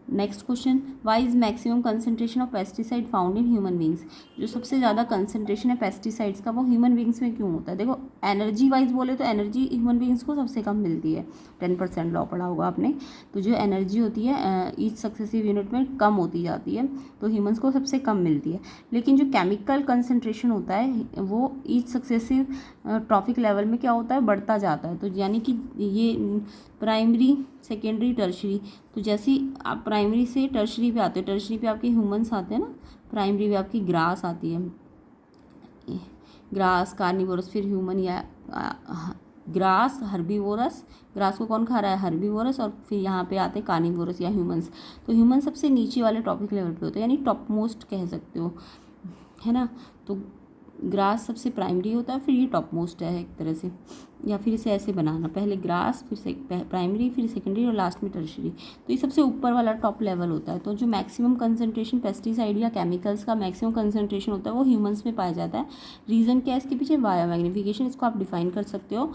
Next question, why is maximum concentration of pesticide found in human beings. जो सबसे ज़्यादा कंसंट्रेशन है पेस्टिसाइड्स का वो ह्यूमन बींग्स में क्यों होता है? देखो एनर्जी वाइज बोले तो एनर्जी ह्यूमन बींग्स को सबसे कम मिलती है, 10% लॉ पढ़ा होगा आपने। तो जो एनर्जी होती है ईच सक्सेसिव यूनिट में कम होती जाती है, तो ह्यूमन्स को सबसे कम मिलती है। लेकिन जो केमिकल कंसंट्रेशन होता है वो ईच सक्सेसिव ट्रॉफिक लेवल में क्या होता है? बढ़ता जाता है। तो यानी कि ये प्राइमरी, सेकेंडरी, टर्शरी, तो जैसे आप प्राइमरी से टर्शरी पे आते हो, टर्शरी पे आपके ह्यूमंस आते हैं ना, प्राइमरी पे आपकी ग्रास आती है, ग्रास कार्निवोरस, फिर ह्यूमन या ग्रास हर्बीवोरस। ग्रास को कौन खा रहा है? हर्बीवोरस। और फिर यहाँ पे आते हैं कार्निवोरस या ह्यूमंस। तो ह्यूमन सबसे नीचे वाले टॉपिक लेवल पे होते हैं, यानी टॉप मोस्ट कह सकते हो, है ना। तो ग्रास सबसे प्राइमरी होता है, फिर ये टॉप मोस्ट है एक तरह से, या फिर इसे ऐसे बनाना, पहले ग्रास, फिर प्राइमरी, फिर सेकेंडरी और लास्ट में टर्शरी। तो ये सबसे ऊपर वाला टॉप लेवल होता है। तो जो मैक्सिमम कंसंट्रेशन पेस्टिसाइड या केमिकल्स का मैक्सिमम कंसंट्रेशन होता है वो ह्यूमंस में पाया जाता है। रीज़न क्या है इसके पीछे? बायोमैग्निफिकेशन। इसको आप डिफाइन कर सकते हो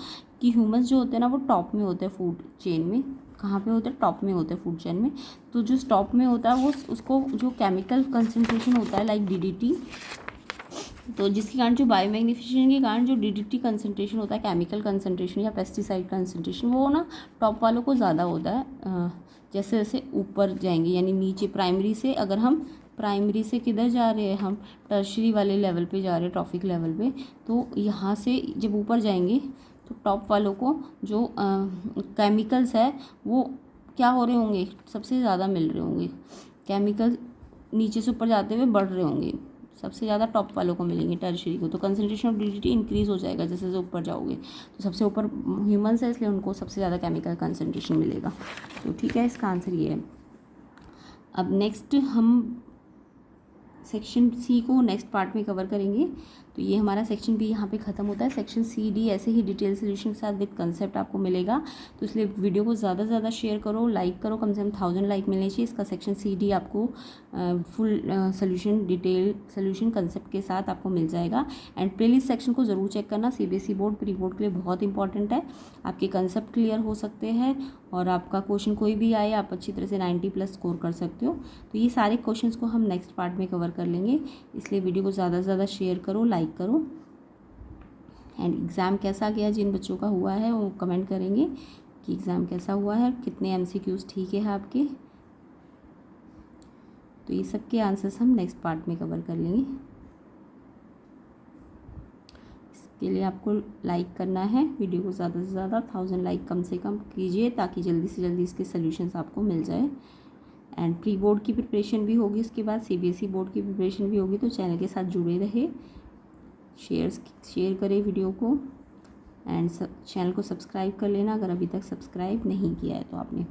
कि ह्यूमंस जो होते हैं ना वो टॉप में होते हैं फूड चेन में। कहाँ पे होते हैं? टॉप में होते हैं फूड चेन में। तो जो टॉप में होता है वो उसको जो केमिकल कंसंट्रेशन होता है लाइक DDT, तो जिसके कारण जो बायोमैग्निफिकेशन के कारण जो DDT कंसंट्रेशन होता है, केमिकल कंसंट्रेशन या पेस्टिसाइड कंसंट्रेशन, वो ना टॉप वालों को ज़्यादा होता है जैसे जैसे ऊपर जाएंगे, यानी नीचे प्राइमरी से, अगर हम प्राइमरी से किधर जा रहे हैं, हम टर्शरी वाले लेवल पे जा रहे हैं, ट्रॉफिक लेवल पे, तो यहाँ से जब ऊपर जाएंगे तो टॉप वालों को जो केमिकल्स है वो क्या हो रहे होंगे, सबसे ज़्यादा मिल रहे होंगे। केमिकल नीचे से ऊपर जाते हुए बढ़ रहे होंगे, सबसे ज़्यादा टॉप वालों को मिलेंगे, टर्शियरी को। तो कंसंट्रेशन ऑफ DDT इंक्रीज़ हो जाएगा जैसे जैसे ऊपर जाओगे। तो सबसे ऊपर ह्यूमंस है, इसलिए उनको सबसे ज़्यादा केमिकल कंसंट्रेशन मिलेगा। तो ठीक है, इसका आंसर ये है। अब नेक्स्ट हम सेक्शन सी को नेक्स्ट पार्ट में कवर करेंगे। तो ये हमारा सेक्शन बी यहाँ पे ख़त्म होता है। सेक्शन सी डी ऐसे ही डिटेल सोल्यूशन के साथ विद कंसेप्ट आपको मिलेगा। तो इसलिए वीडियो को ज़्यादा से ज़्यादा शेयर करो, लाइक करो, कम से कम 1000 लाइक मिलने चाहिए। इसका सेक्शन सी डी आपको full solution, detail solution concept के साथ आपको मिल जाएगा। एंड प्लेलिस्ट सेक्शन को ज़रूर चेक करना, CBSE बोर्ड प्री बोर्ड के लिए बहुत इंपॉर्टेंट है। आपके कंसेप्ट क्लियर हो सकते हैं और आपका क्वेश्चन कोई भी आए आप अच्छी तरह से 90+ स्कोर कर सकते हो। तो ये सारे क्वेश्चंस को हम नेक्स्ट पार्ट में कवर कर लेंगे, इसलिए वीडियो को ज़्यादा से ज़्यादा शेयर करो, लाइक करो। एंड एग्ज़ाम कैसा गया, जिन बच्चों का हुआ है वो कमेंट करेंगे कि एग्ज़ाम कैसा हुआ है, कितने MCQs ठीक है आपके। तो ये सब के आंसर्स हम नेक्स्ट पार्ट में कवर कर लेंगे। इसके लिए आपको लाइक करना है, वीडियो को ज़्यादा से ज़्यादा 1000 लाइक कम से कम कीजिए, ताकि जल्दी से जल्दी इसके सॉल्यूशंस आपको मिल जाए। एंड प्री बोर्ड की प्रिपरेशन भी होगी, उसके बाद CBSE बोर्ड की प्रिपरेशन भी होगी। तो चैनल के साथ जुड़े रहे, शेयर करें वीडियो को, एंड चैनल को सब्सक्राइब कर लेना अगर अभी तक सब्सक्राइब नहीं किया है तो आपने।